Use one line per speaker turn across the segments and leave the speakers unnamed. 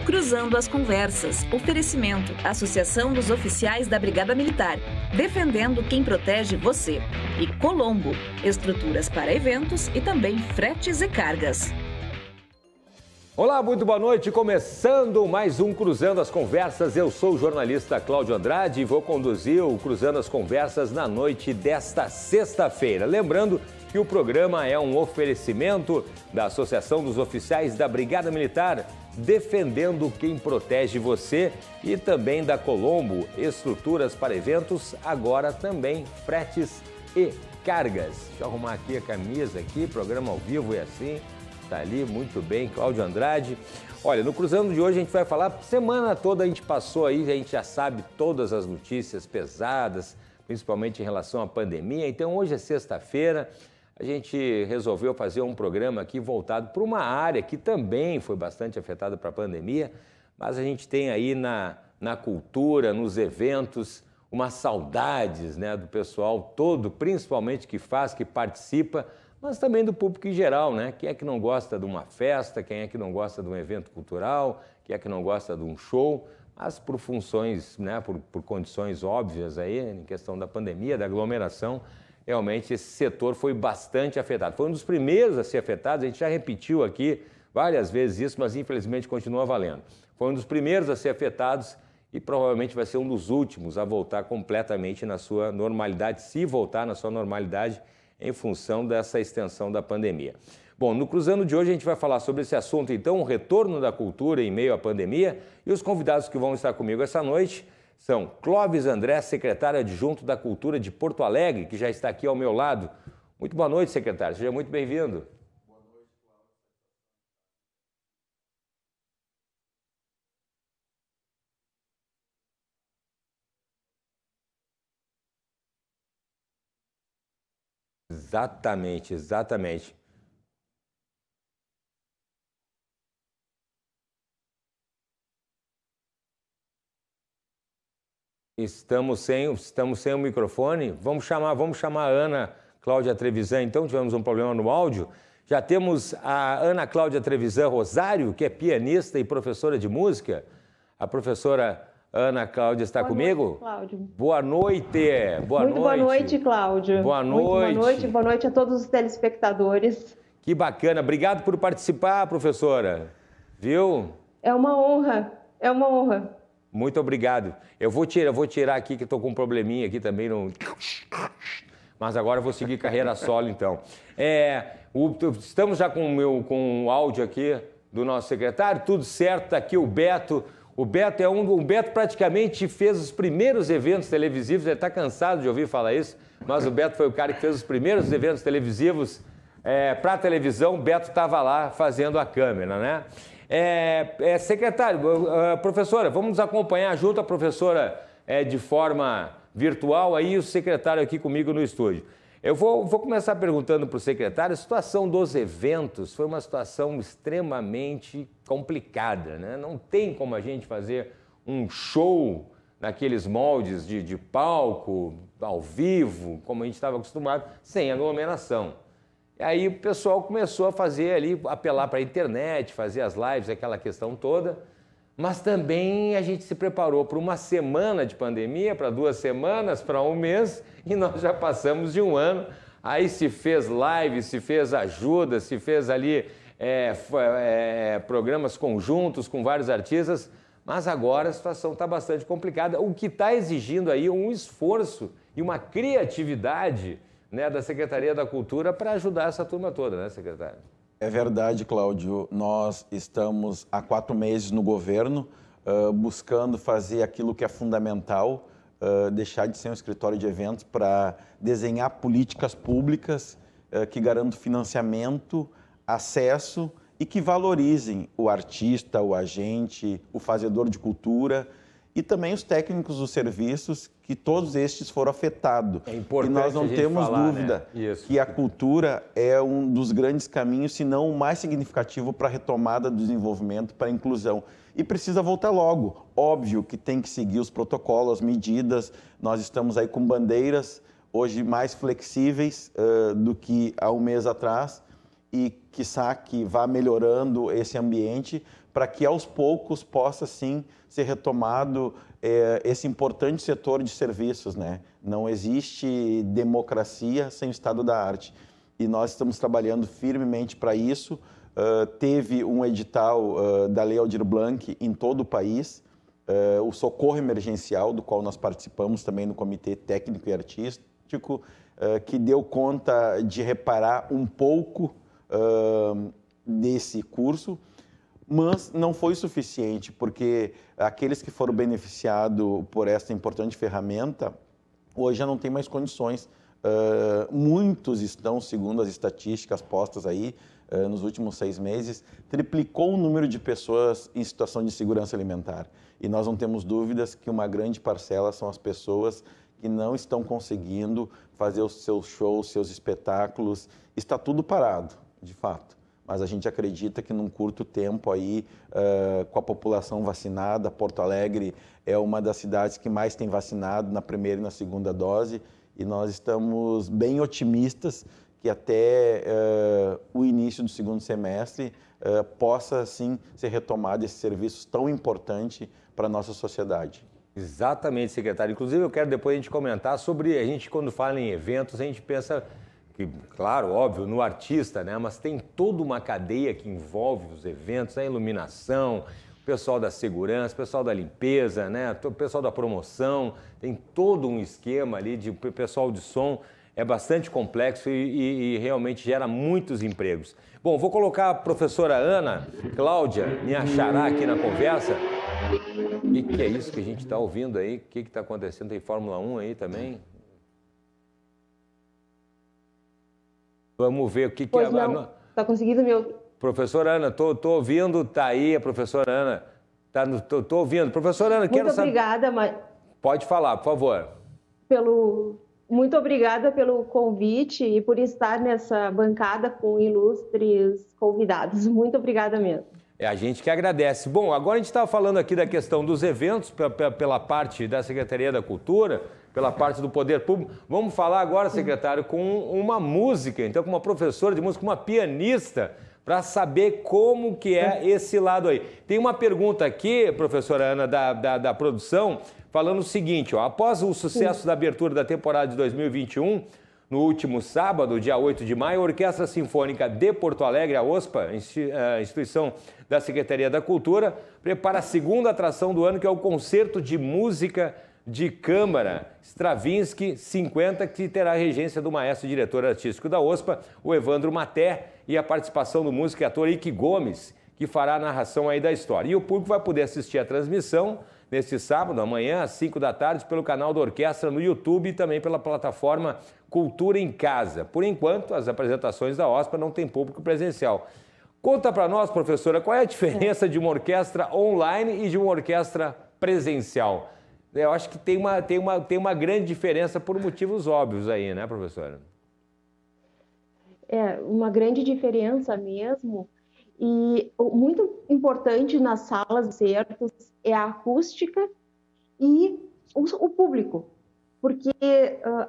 Cruzando as Conversas. Oferecimento. Associação dos Oficiais da Brigada Militar. Defendendo quem protege você. E Colombo. Estruturas para eventos e também fretes e cargas.
Olá, muito boa noite. Começando mais um Cruzando as Conversas. Eu sou o jornalista Cláudio Andrade e vou conduzir o Cruzando as Conversas na noite desta sexta-feira. Lembrando que o programa é um oferecimento da Associação dos Oficiais da Brigada Militar, defendendo quem protege você, e também da Colombo, estruturas para eventos, agora também fretes e cargas. Deixa eu arrumar aqui a camisa aqui, programa ao vivo é assim. Tá ali, muito bem, Cláudio Andrade. Olha, no Cruzando de hoje a gente vai falar, semana toda a gente passou aí, a gente já sabe todas as notícias pesadas, principalmente em relação à pandemia. Então hoje é sexta-feira, a gente resolveu fazer um programa aqui voltado para uma área que também foi bastante afetada pela pandemia, mas a gente tem aí na cultura, nos eventos, umas saudades, né, do pessoal todo, principalmente que faz, que participa, mas também do público em geral, né? Quem é que não gosta de uma festa, quem é que não gosta de um evento cultural, quem é que não gosta de um show, mas por funções, né, por condições óbvias aí, em questão da pandemia, da aglomeração, realmente esse setor foi bastante afetado. Foi um dos primeiros a ser afetado, a gente já repetiu aqui várias vezes isso, mas infelizmente continua valendo. Foi um dos primeiros a ser afetados e provavelmente vai ser um dos últimos a voltar completamente na sua normalidade, se voltar na sua normalidade, em função dessa extensão da pandemia. Bom, no Cruzando de hoje a gente vai falar sobre esse assunto, então, o retorno da cultura em meio à pandemia, e os convidados que vão estar comigo essa noite são Clóvis André, secretário adjunto da Cultura de Porto Alegre, que já está aqui ao meu lado. Muito boa noite, secretário, seja muito bem-vindo. Boa noite, Cláudio. Exatamente. Estamos sem o microfone. Vamos chamar a Ana Cláudia Trevisan, então, tivemos um problema no áudio. Já temos a Ana Cláudia Trevisan Rosário, que é pianista e professora de música. A professora Ana Cláudia está comigo?
Boa noite, Cláudio.
Boa noite.
Muito boa noite, Cláudio.
Boa noite.
Boa noite a todos os telespectadores.
Que bacana. Obrigado por participar, professora. Viu?
É uma honra.
Muito obrigado. Eu vou tirar aqui, que estou com um probleminha aqui também. Mas agora eu vou seguir carreira solo, então. Estamos já com o áudio aqui do nosso secretário. Tudo certo, está aqui o Beto. O Beto praticamente fez os primeiros eventos televisivos, ele está cansado de ouvir falar isso, mas o Beto foi o cara que fez os primeiros eventos televisivos para a televisão. O Beto estava lá fazendo a câmera, né? Secretário, professora, vamos nos acompanhar junto, a professora de forma virtual, aí o secretário aqui comigo no estúdio. Eu vou começar perguntando para o secretário, a situação dos eventos foi uma situação extremamente complicada, né? Não tem como a gente fazer um show naqueles moldes de palco, ao vivo, como a gente estava acostumado, sem aglomeração. E aí o pessoal começou a fazer ali, apelar para a internet, fazer as lives, aquela questão toda, mas também a gente se preparou para uma semana de pandemia, para 2 semanas, para 1 mês, e nós já passamos de 1 ano. Aí se fez live, se fez ajuda, se fez ali programas conjuntos com vários artistas, mas agora a situação está bastante complicada, o que está exigindo aí um esforço e uma criatividade, né, da Secretaria da Cultura para ajudar essa turma toda, né, secretário?
É verdade, Cláudio. Nós estamos há 4 meses no governo buscando fazer aquilo que é fundamental, deixar de ser um escritório de eventos para desenhar políticas públicas que garantam financiamento, acesso e que valorizem o artista, o agente, o fazedor de cultura e também os técnicos dos serviços, que todos estes foram afetados.
É importante.
E nós não temos dúvida, né, que a cultura é um dos grandes caminhos, se não o mais significativo para a retomada do desenvolvimento, para a inclusão. E precisa voltar logo. Óbvio que tem que seguir os protocolos, as medidas. Nós estamos aí com bandeiras hoje mais flexíveis do que há 1 mês atrás, e quiçá que vá melhorando esse ambiente, para que aos poucos possa sim ser retomado esse importante setor de serviços, né? Não existe democracia sem o estado da arte e nós estamos trabalhando firmemente para isso. Teve um edital da Lei Aldir Blanc em todo o país, o Socorro Emergencial, do qual nós participamos também no Comitê Técnico e Artístico, que deu conta de reparar um pouco desse curso, mas não foi suficiente, porque aqueles que foram beneficiados por esta importante ferramenta, hoje já não tem mais condições. Muitos estão, segundo as estatísticas postas aí, nos últimos 6 meses, triplicou o número de pessoas em situação de segurança alimentar. E nós não temos dúvidas que uma grande parcela são as pessoas que não estão conseguindo fazer os seus shows, seus espetáculos. Está tudo parado, de fato. Mas a gente acredita que num curto tempo aí, com a população vacinada, Porto Alegre é uma das cidades que mais tem vacinado na primeira e na segunda dose, e nós estamos bem otimistas que até o início do segundo semestre possa, sim, ser retomado esse serviço tão importante para a nossa sociedade.
Exatamente, secretário. Inclusive, eu quero depois a gente comentar sobre, a gente quando fala em eventos, a gente pensa, que, claro, óbvio, no artista, né? Mas tem toda uma cadeia que envolve os eventos, a iluminação, o pessoal da segurança, o pessoal da limpeza, né? O pessoal da promoção, tem todo um esquema ali de pessoal de som. É bastante complexo e realmente gera muitos empregos. Bom, vou colocar a professora Ana Cláudia minha xará aqui na conversa. O que é isso que a gente está ouvindo aí? O que está acontecendo? Tem Fórmula 1 aí também? Vamos ver o que
pois
é.
Não, está conseguindo me ouvir?
Professora Ana, tô ouvindo, tá aí a professora Ana. Tô ouvindo. Professora Ana, quero saber...
Muito obrigada, mas...
Pode falar, por favor.
Muito obrigada pelo convite e por estar nessa bancada com ilustres convidados. Muito obrigada mesmo.
É a gente que agradece. Bom, agora a gente estava falando aqui da questão dos eventos pela parte da Secretaria da Cultura, pela parte do Poder Público. Vamos falar agora, secretário, com uma música, então com uma professora de música, uma pianista, para saber como que é esse lado aí. Tem uma pergunta aqui, professora Ana, da produção, falando o seguinte, ó, após o sucesso da abertura da temporada de 2021, no último sábado, dia 8 de maio, a Orquestra Sinfônica de Porto Alegre, a OSPA, instituição da Secretaria da Cultura, prepara a segunda atração do ano, que é o Concerto de Música de Câmara Stravinsky 50, que terá a regência do maestro e diretor artístico da OSPA, o Evandro Maté, e a participação do músico e ator Ike Gomes, que fará a narração aí da história. E o público vai poder assistir a transmissão neste sábado, amanhã, às 5 da tarde, pelo canal da orquestra no YouTube e também pela plataforma Cultura em Casa. Por enquanto, as apresentações da OSPA não têm público presencial. Conta para nós, professora, qual é a diferença de uma orquestra online e de uma orquestra presencial? Eu acho que tem uma grande diferença por motivos óbvios aí, né, professora?
É, uma grande diferença mesmo. E muito importante nas salas de concertos é a acústica e o público, porque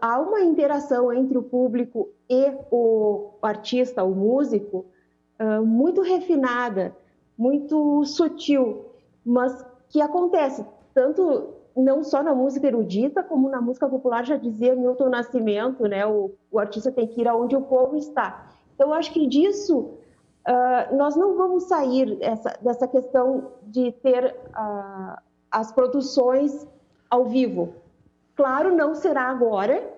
há uma interação entre o público e o artista, o músico, muito refinada, muito sutil, mas que acontece tanto não só na música erudita, como na música popular, já dizia Milton Nascimento, né? O artista tem que ir aonde o povo está. Então, eu acho que disso nós não vamos sair dessa questão de ter as produções ao vivo. Claro, não será agora,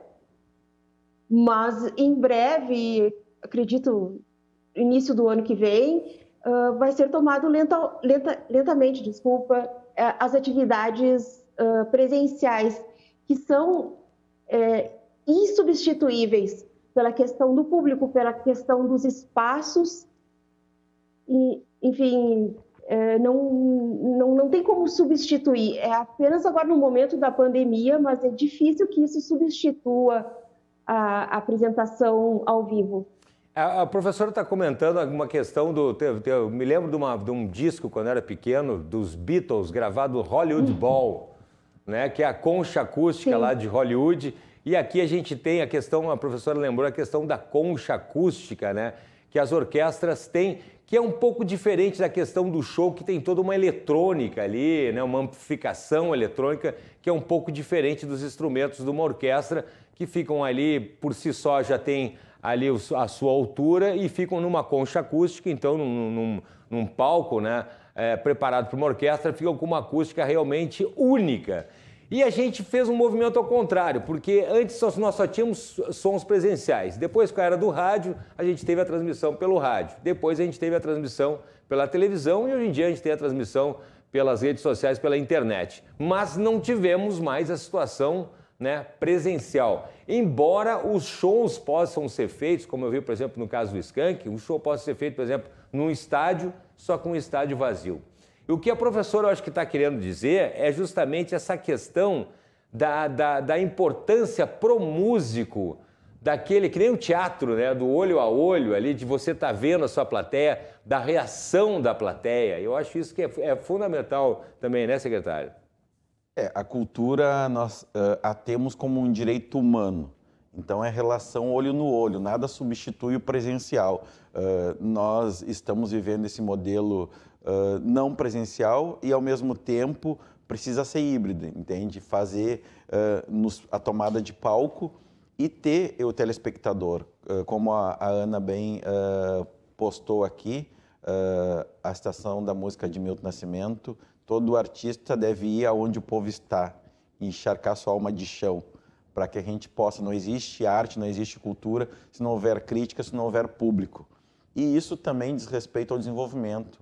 mas em breve, acredito, início do ano que vem, vai ser tomado lentamente, as atividades presenciais, que são insubstituíveis pela questão do público, pela questão dos espaços. E, enfim, não tem como substituir. É apenas agora no momento da pandemia, mas é difícil que isso substitua a apresentação ao vivo.
A professora está comentando alguma questão eu me lembro de um disco, quando eu era pequeno, dos Beatles, gravado Hollywood Bowl, né, que é a concha acústica lá de Hollywood. E aqui a gente tem a questão, a professora lembrou a questão da concha acústica, né, que as orquestras têm, que é um pouco diferente da questão do show, que tem toda uma eletrônica ali, né, uma amplificação eletrônica, que é um pouco diferente dos instrumentos de uma orquestra, que ficam ali, por si só, já tem ali a sua altura e ficam numa concha acústica, então num palco, né, preparado para uma orquestra, ficam com uma acústica realmente única. E a gente fez um movimento ao contrário, porque antes nós só tínhamos sons presenciais. Depois, com a era do rádio, a gente teve a transmissão pelo rádio. Depois a gente teve a transmissão pela televisão e hoje em dia a gente tem a transmissão pelas redes sociais, pela internet. Mas não tivemos mais a situação, né, presencial. Embora os shows possam ser feitos, como eu vi, por exemplo, no caso do Skank, um show pode ser feito, por exemplo, num estádio, só com um estádio vazio. E o que a professora, eu acho que está querendo dizer é justamente essa questão da importância pro músico, daquele, que nem o teatro, né, do olho a olho ali, de você estar vendo a sua plateia, da reação da plateia. Eu acho isso que é fundamental também, né, secretário?
A cultura nós a temos como um direito humano. Então é relação olho no olho, nada substitui o presencial. Nós estamos vivendo esse modelo não presencial e, ao mesmo tempo, precisa ser híbrido, entende? Fazer a tomada de palco e ter o telespectador. Como a Ana bem postou aqui, a Estação da Música de Milton Nascimento, todo artista deve ir aonde o povo está e encharcar sua alma de chão, para que a gente possa. Não existe arte, não existe cultura se não houver crítica, se não houver público. E isso também diz respeito ao desenvolvimento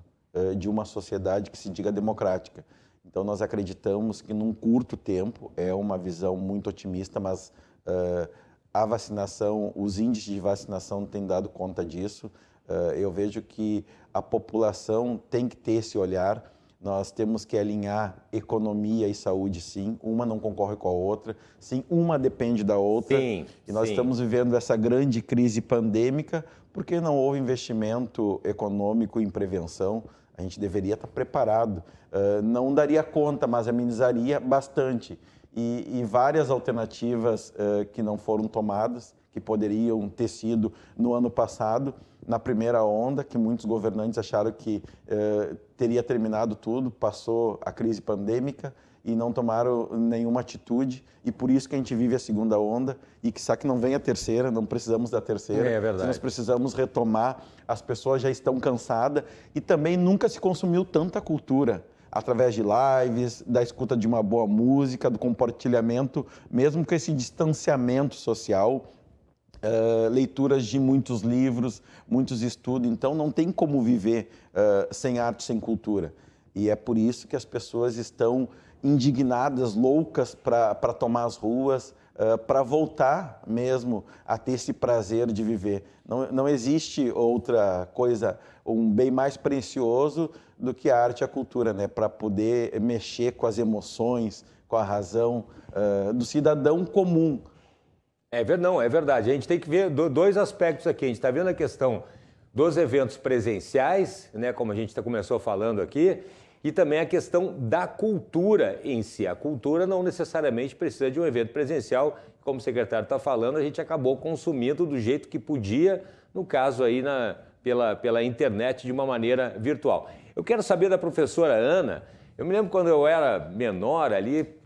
de uma sociedade que se diga democrática. Então nós acreditamos que num curto tempo, é uma visão muito otimista, mas a vacinação, os índices de vacinação têm dado conta disso. Eu vejo que a população tem que ter esse olhar. Nós temos que alinhar economia e saúde, sim. Uma não concorre com a outra. Sim, uma depende da outra.
Sim,
e nós estamos vivendo essa grande crise pandêmica porque não houve investimento econômico em prevenção. A gente deveria estar preparado. Não daria conta, mas amenizaria bastante. E várias alternativas que não foram tomadas, que poderiam ter sido no ano passado, na primeira onda, que muitos governantes acharam que teria terminado tudo, passou a crise pandêmica e não tomaram nenhuma atitude, e por isso que a gente vive a segunda onda, e que sabe que não vem a terceira, não precisamos da terceira.
É verdade.
Nós precisamos retomar, as pessoas já estão cansadas, e também nunca se consumiu tanta cultura, através de lives, da escuta de uma boa música, do compartilhamento, mesmo com esse distanciamento social, leituras de muitos livros, muitos estudos. Então não tem como viver sem arte, sem cultura. E é por isso que as pessoas estão indignadas, loucas para tomar as ruas, para voltar mesmo a ter esse prazer de viver. Não existe outra coisa, um bem mais precioso do que a arte e a cultura, né? Para poder mexer com as emoções, com a razão do cidadão comum.
É verdade. A gente tem que ver dois aspectos aqui. A gente está vendo a questão dos eventos presenciais, né, como a gente começou falando aqui, e também a questão da cultura em si. A cultura não necessariamente precisa de um evento presencial. Como o secretário está falando, a gente acabou consumindo do jeito que podia, no caso aí pela internet, de uma maneira virtual. Eu quero saber da professora Ana. Eu me lembro quando eu era menor ali,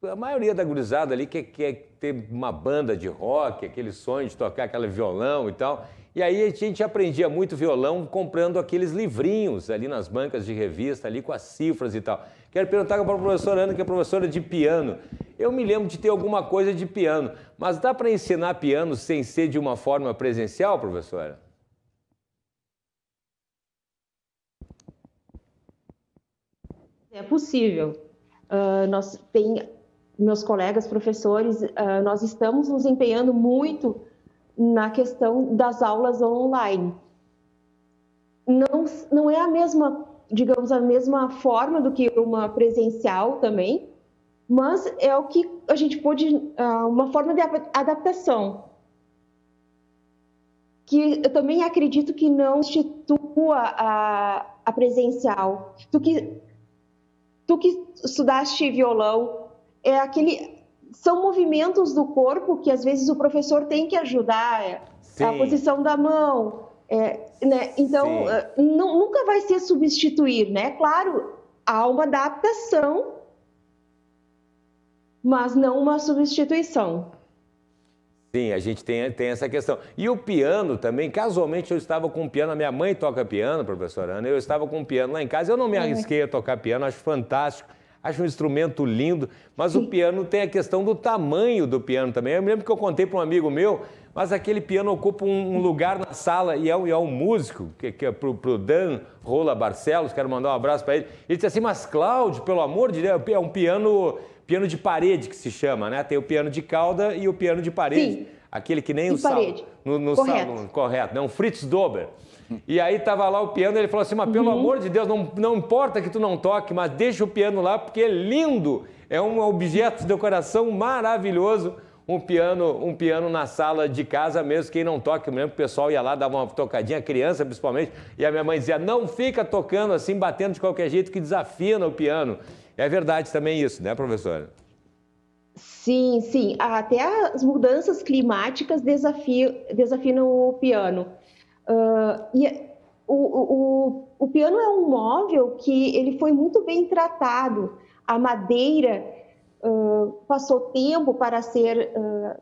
a maioria da gurizada ali quer ter uma banda de rock, aquele sonho de tocar aquele violão e tal. E aí a gente aprendia muito violão comprando aqueles livrinhos ali nas bancas de revista, ali com as cifras e tal. Quero perguntar para a professora Ana, que é professora de piano. Eu me lembro de ter alguma coisa de piano, mas dá para ensinar piano sem ser de uma forma presencial, professora?
É possível. Meus colegas professores, nós estamos nos empenhando muito na questão das aulas online. Não é a mesma, digamos, a mesma forma do que uma presencial também, mas é o que a gente pôde, uma forma de adaptação, que eu também acredito que não substitua a presencial. Tu que estudaste violão, são movimentos do corpo que às vezes o professor tem que ajudar, a posição da mão, Né? Então, nunca vai ser substituir, né? Claro, há uma adaptação, mas não uma substituição.
Sim, a gente tem essa questão. E o piano também, casualmente eu estava com um piano, a minha mãe toca piano, professora Ana, eu estava com um piano lá em casa, eu não me arrisquei a tocar piano, acho fantástico, acho um instrumento lindo, mas o piano tem a questão do tamanho do piano também. Eu me lembro que eu contei para um amigo meu, mas aquele piano ocupa um lugar na sala e é um músico, que é para o Dan Rola Barcelos, quero mandar um abraço para ele. Ele disse assim, mas Cláudio, pelo amor de Deus, é um piano de parede que se chama, né? Tem o piano de cauda e o piano de parede.
Sim.
Aquele que nem
de
o salão. No
correto.
salão, correto, né? Um Fritz Dober. E aí tava lá o piano, ele falou assim, mas pelo amor de Deus, não importa que tu não toque, mas deixa o piano lá, porque é lindo, é um objeto de decoração maravilhoso, um piano na sala de casa mesmo, quem não toca, eu me lembro que o pessoal ia lá, dava uma tocadinha, criança principalmente, e a minha mãe dizia, não fica tocando assim, batendo de qualquer jeito, que desafina o piano. É verdade também isso, né, professora?
Sim, sim. Até as mudanças climáticas desafinam o piano. O piano é um móvel que ele foi muito bem tratado. A madeira passou tempo para ser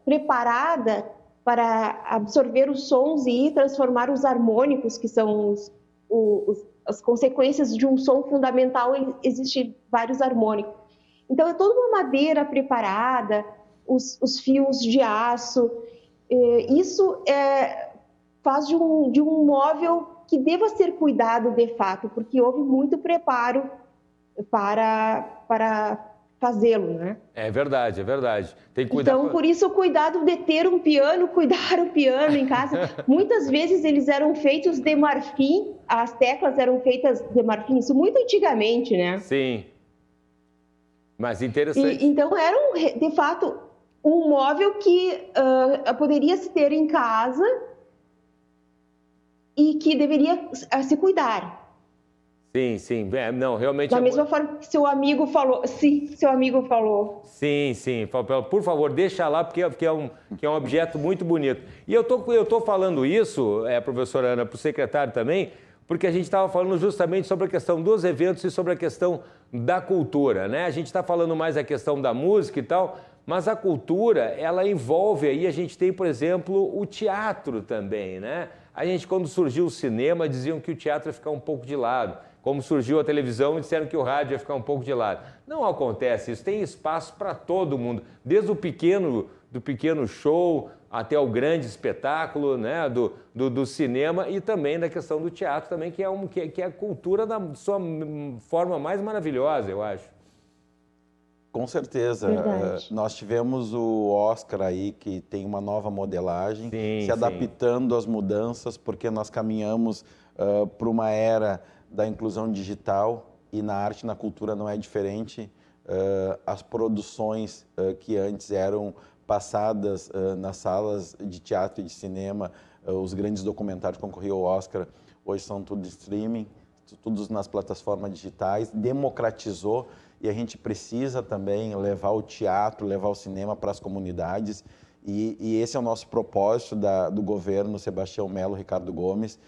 preparada para absorver os sons e transformar os harmônicos, que são as consequências de um som fundamental. Existem vários harmônicos. Então, é toda uma madeira preparada, os fios de aço. Isso faz de um móvel que deva ser cuidado de fato, porque houve muito preparo para fazê-lo, né?
É verdade, é verdade. Tem que cuidar.
Então, por isso, o cuidado de ter um piano, cuidar o piano em casa. Muitas vezes eles eram feitos de marfim, as teclas eram feitas de marfim, isso muito antigamente, né?
Sim. Mas interessante.
Então, era, de fato, um móvel que poderia se ter em casa e que deveria se cuidar.
Sim, sim. Não, realmente...
Da mesma forma que seu amigo falou. Sim, seu amigo falou.
Sim, sim. Por favor, deixa lá, porque é um objeto muito bonito. E eu tô falando isso, professora Ana, para o secretário também, porque a gente estava falando justamente sobre a questão dos eventos e sobre a questão da cultura, né? A gente está falando mais a questão da música e tal, mas a cultura, ela envolve aí, a gente tem, por exemplo, o teatro também, né? A gente, quando surgiu o cinema, diziam que o teatro ia ficar um pouco de lado. Como surgiu a televisão, disseram que o rádio ia ficar um pouco de lado. Não acontece isso, tem espaço para todo mundo, desde o pequeno show até o grande espetáculo, né, do cinema e também da questão do teatro também, que é a cultura da sua forma mais maravilhosa, eu acho.
Com certeza. Nós tivemos o Oscar aí, que tem uma nova modelagem, se adaptando às mudanças, porque nós caminhamos para uma era da inclusão digital e na arte e na cultura não é diferente. As produções que antes eram passadas nas salas de teatro e de cinema, os grandes documentários que concorriam ao Oscar, hoje são tudo streaming, tudo nas plataformas digitais, democratizou e a gente precisa também levar o teatro, levar o cinema para as comunidades e esse é o nosso propósito do governo Sebastião Melo, Ricardo Gomes,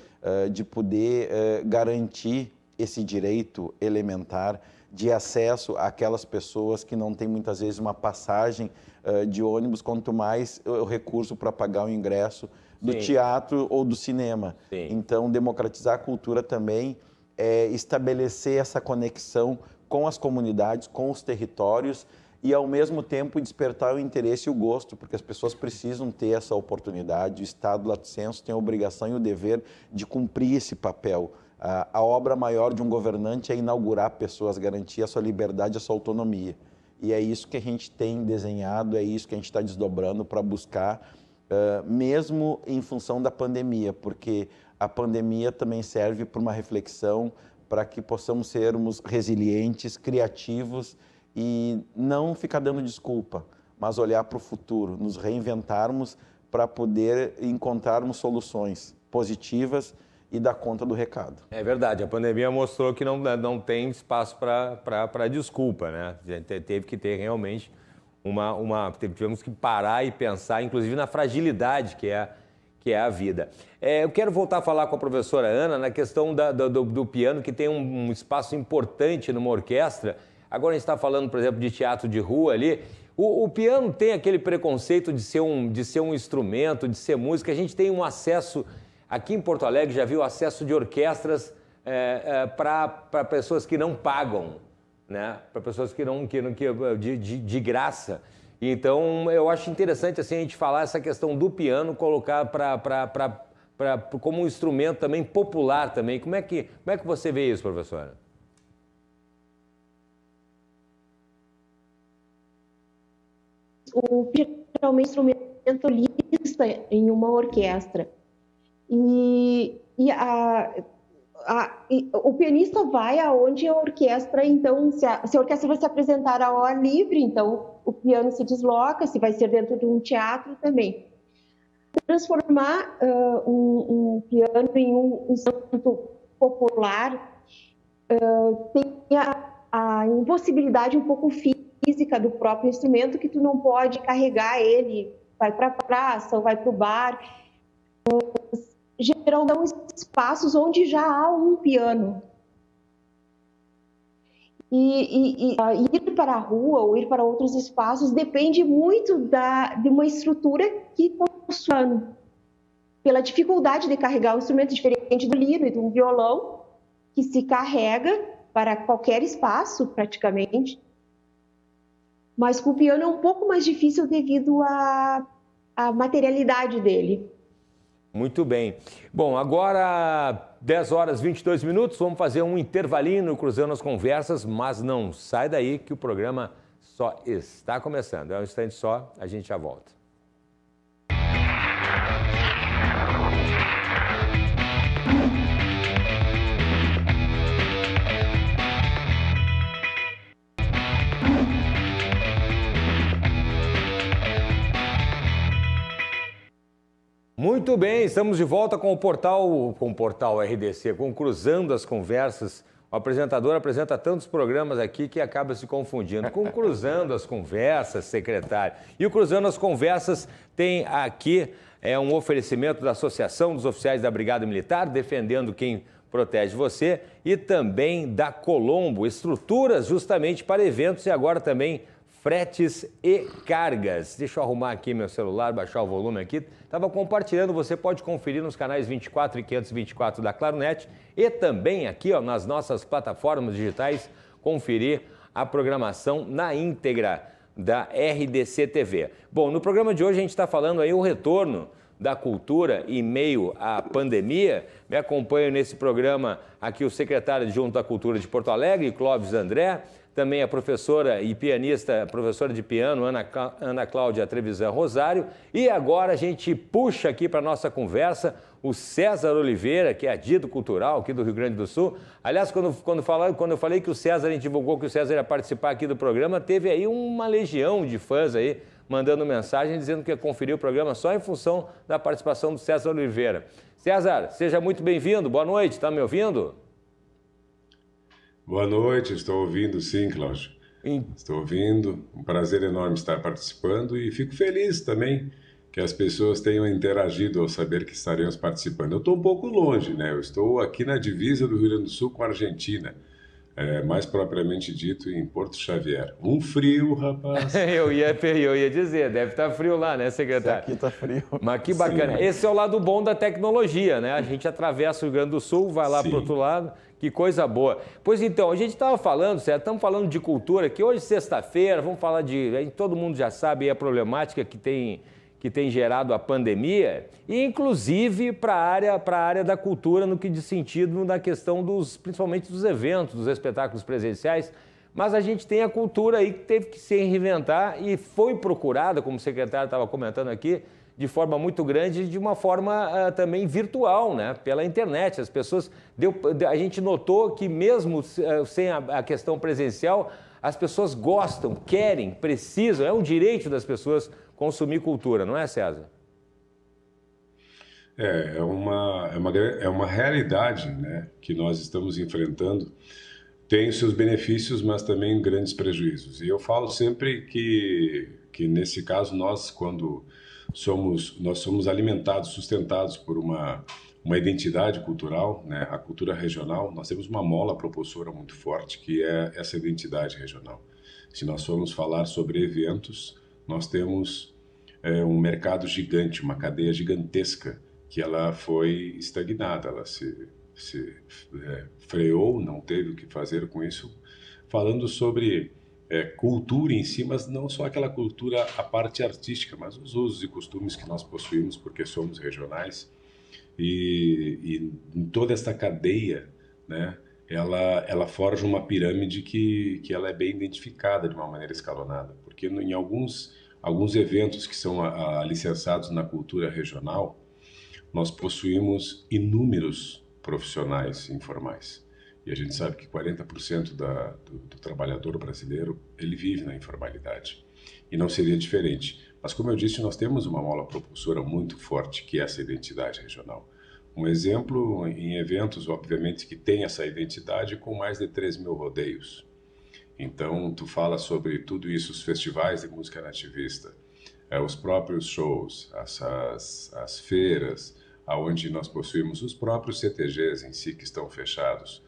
de poder garantir esse direito elementar de acesso àquelas pessoas que não têm muitas vezes uma passagem de ônibus, quanto mais o recurso para pagar o ingresso do teatro ou do cinema. Então, democratizar a cultura também é estabelecer essa conexão com as comunidades, com os territórios e, ao mesmo tempo, despertar o interesse e o gosto, porque as pessoas precisam ter essa oportunidade. O Estado, lato sensu, tem a obrigação e o dever de cumprir esse papel. A obra maior de um governante é inaugurar pessoas, garantir a sua liberdade, a sua autonomia. E é isso que a gente tem desenhado, é isso que a gente está desdobrando para buscar, mesmo em função da pandemia, porque a pandemia também serve para uma reflexão, para que possamos sermos resilientes, criativos e não ficar dando desculpa, mas olhar para o futuro, nos reinventarmos para poder encontrarmos soluções positivas e dar conta do recado.
É verdade, a pandemia mostrou que não tem espaço para desculpa, né? A gente teve que ter realmente tivemos que parar e pensar, inclusive na fragilidade que que é a vida. Eu quero voltar a falar com a professora Ana na questão do piano, que tem um espaço importante numa orquestra. Agora a gente está falando, por exemplo, de teatro de rua ali. O piano tem aquele preconceito de ser um instrumento, de ser música. A gente tem um acesso, aqui em Porto Alegre, já viu acesso de orquestras para pessoas que não pagam, né? Para pessoas que não de graça. Então, eu acho interessante assim, a gente falar essa questão do piano, colocar como um instrumento também popular também. Como é que você vê isso, professora?
O piano é um instrumentalista em uma orquestra. O pianista vai aonde a orquestra, então, se a orquestra vai se apresentar ao ar livre, então o piano se desloca, se vai ser dentro de um teatro também. Transformar um piano em um instrumento popular tem a impossibilidade um pouco física do próprio instrumento, que tu não pode carregar ele, vai para a praça ou vai para o bar. Geralmente são espaços onde já há um piano. Ir para a rua ou ir para outros espaços depende muito de uma estrutura que possui, pela dificuldade de carregar um instrumento diferente do liro e do violão, que se carrega para qualquer espaço, praticamente. Mas com o piano é um pouco mais difícil devido à materialidade dele.
Muito bem. Bom, agora 10 horas e 22 minutos, vamos fazer um intervalinho no Cruzando as Conversas, mas não sai daí que o programa só está começando. É um instante só, a gente já volta. Muito bem, estamos de volta com o portal RDC, com Cruzando as Conversas. O apresentador apresenta tantos programas aqui que acaba se confundindo. Com Cruzando as Conversas, secretário. E o Cruzando as Conversas tem aqui um oferecimento da Associação dos Oficiais da Brigada Militar, defendendo quem protege você, e também da Colombo, estruturas justamente para eventos e agora também fretes e cargas. Deixa eu arrumar aqui meu celular, baixar o volume aqui. Estava compartilhando, você pode conferir nos canais 24 e 524 da Claronet e também aqui nas nossas plataformas digitais, conferir a programação na íntegra da RDC TV. Bom, no programa de hoje a gente está falando aí o retorno da cultura em meio à pandemia. Me acompanha nesse programa aqui o secretário adjunto da Cultura de Porto Alegre, Clóvis André, também a professora e pianista, professora de piano, Ana Cláudia Trevisan Rosário. E agora a gente puxa aqui para a nossa conversa o César Oliveira, que é adido cultural aqui do Rio Grande do Sul. Aliás, quando eu falei que o César, a gente divulgou que o César ia participar aqui do programa, teve aí uma legião de fãs aí, mandando mensagem dizendo que ia conferir o programa só em função da participação do César Oliveira. César, seja muito bem-vindo, boa noite, está me ouvindo?
Boa noite, estou ouvindo sim, Cláudio. Estou ouvindo, um prazer enorme estar participando e fico feliz também que as pessoas tenham interagido ao saber que estaremos participando. Eu estou um pouco longe, né? Eu estou aqui na divisa do Rio Grande do Sul com a Argentina, mais propriamente dito em Porto Xavier. Um frio, rapaz.
eu ia dizer, deve estar frio lá, né, secretário?
Aqui está frio.
Mas que bacana. Sim. Esse é o lado bom da tecnologia, né? A gente atravessa o Rio Grande do Sul, vai lá para o outro lado. Que coisa boa. Pois então, a gente estava falando, certo? Estamos falando de cultura, que hoje, sexta-feira, vamos falar de... Todo mundo já sabe a problemática que tem gerado a pandemia, e inclusive para a área da cultura, no que diz sentido na questão principalmente dos eventos, dos espetáculos presenciais. Mas a gente tem a cultura aí que teve que se reinventar e foi procurada, como o secretário estava comentando aqui, de forma muito grande, de uma forma também virtual, né? Pela internet. As pessoas... a gente notou que mesmo sem a questão presencial, as pessoas gostam, querem, precisam, é um direito das pessoas consumir cultura, não é, César?
É uma realidade, né, que nós estamos enfrentando. Tem seus benefícios, mas também grandes prejuízos. E eu falo sempre que nesse caso, nós, quando nós somos alimentados, sustentados por uma identidade cultural, né? A cultura regional. Nós temos uma mola propulsora muito forte, que é essa identidade regional. Se nós formos falar sobre eventos, nós temos um mercado gigante, uma cadeia gigantesca, que ela foi estagnada, ela se freou, não teve o que fazer com isso, falando sobre cultura em si, mas não só aquela cultura, a parte artística, mas os usos e costumes que nós possuímos, porque somos regionais, e em toda essa cadeia, né, ela forja uma pirâmide que ela é bem identificada de uma maneira escalonada, porque em alguns eventos que são alicerçados na cultura regional, nós possuímos inúmeros profissionais informais. E a gente sabe que 40% do trabalhador brasileiro, ele vive na informalidade. E não seria diferente. Mas, como eu disse, nós temos uma mola propulsora muito forte, que é essa identidade regional. Um exemplo em eventos, obviamente, que tem essa identidade com mais de 3 mil rodeios. Então, tu fala sobre tudo isso, os festivais de música nativista, os próprios shows, as feiras, onde nós possuímos os próprios CTGs em si que estão fechados.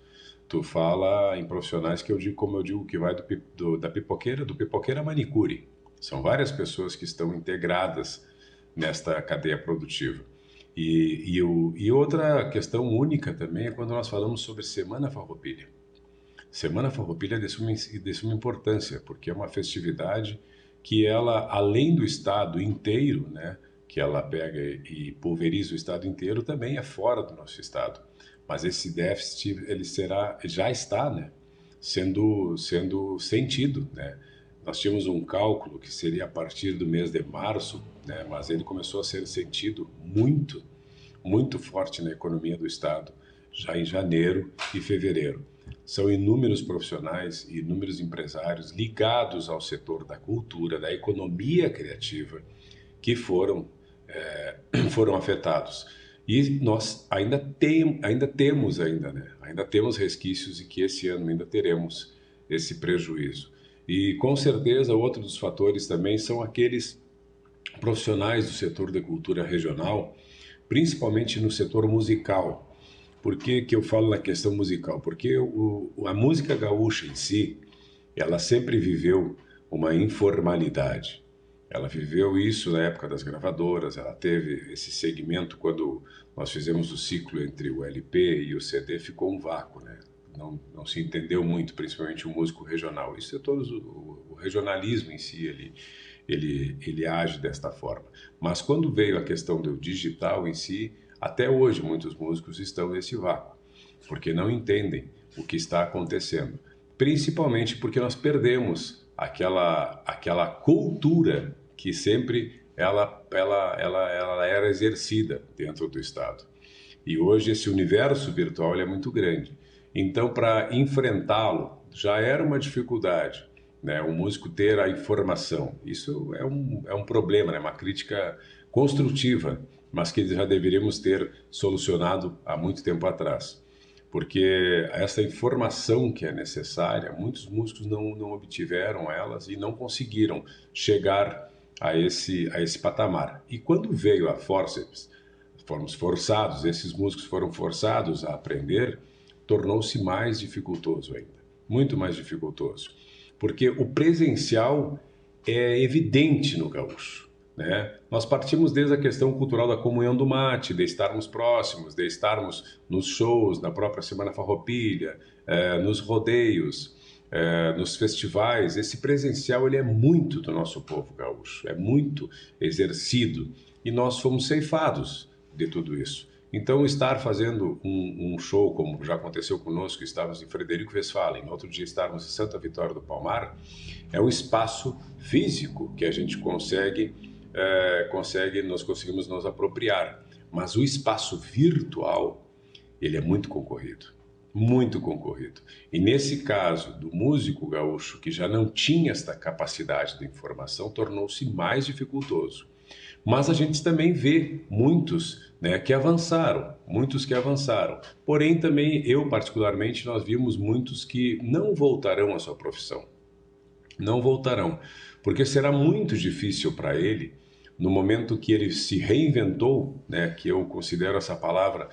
Tu fala em profissionais que eu digo, como eu digo, que vai da pipoqueira, do pipoqueira a manicure. São várias pessoas que estão integradas nesta cadeia produtiva. E outra questão única também é quando nós falamos sobre Semana Farroupilha. Semana Farroupilha é de suma importância, porque é uma festividade que ela, além do estado inteiro, né, que ela pega e pulveriza o estado inteiro, também é fora do nosso estado. Mas esse déficit ele já está, né, sendo sentido, né? Nós tínhamos um cálculo que seria a partir do mês de março, né, mas ele começou a ser sentido muito, muito forte na economia do estado, já em janeiro e fevereiro. São inúmeros profissionais e inúmeros empresários ligados ao setor da cultura, da economia criativa, que foram afetados. E nós ainda temos resquícios e que esse ano ainda teremos esse prejuízo. E com certeza outro dos fatores também são aqueles profissionais do setor da cultura regional, principalmente no setor musical. Por que eu falo na questão musical? Porque a música gaúcha em si, ela sempre viveu uma informalidade. Ela viveu isso na época das gravadoras, ela teve esse segmento quando nós fizemos o ciclo entre o LP e o CD, ficou um vácuo, né? Não se entendeu muito, principalmente o músico regional. Isso é todo o regionalismo em si, ele age desta forma. Mas quando veio a questão do digital em si, até hoje muitos músicos estão nesse vácuo, porque não entendem o que está acontecendo. Principalmente porque nós perdemos aquela cultura que sempre ela era exercida dentro do Estado. E hoje esse universo virtual ele é muito grande. Então, para enfrentá-lo, já era uma dificuldade, né? O músico ter a informação. Isso é um problema, né? Uma crítica construtiva, mas que já deveríamos ter solucionado há muito tempo atrás. Porque essa informação que é necessária, muitos músicos não obtiveram elas e não conseguiram chegar a esse patamar. E quando veio a forceps, fomos forçados, esses músicos foram forçados a aprender, tornou-se mais dificultoso ainda, muito mais dificultoso. Porque o presencial é evidente no gaúcho, né? Nós partimos desde a questão cultural da comunhão do mate, de estarmos próximos, de estarmos nos shows, na própria Semana Farroupilha, nos rodeios, nos festivais. Esse presencial ele é muito do nosso povo gaúcho, é muito exercido e nós fomos ceifados de tudo isso. Então, estar fazendo um show, como já aconteceu conosco, estávamos em Frederico Westphalen, no outro dia estarmos em Santa Vitória do Palmar, é um espaço físico que a gente nós conseguimos nos apropriar. Mas o espaço virtual, ele é muito concorrido. Muito concorrido. E nesse caso do músico gaúcho, que já não tinha esta capacidade de informação, tornou-se mais dificultoso. Mas a gente também vê muitos, né, que avançaram, Porém, também, eu particularmente, nós vimos muitos que não voltarão à sua profissão. Não voltarão, porque será muito difícil para ele no momento que ele se reinventou, né, que eu considero essa palavra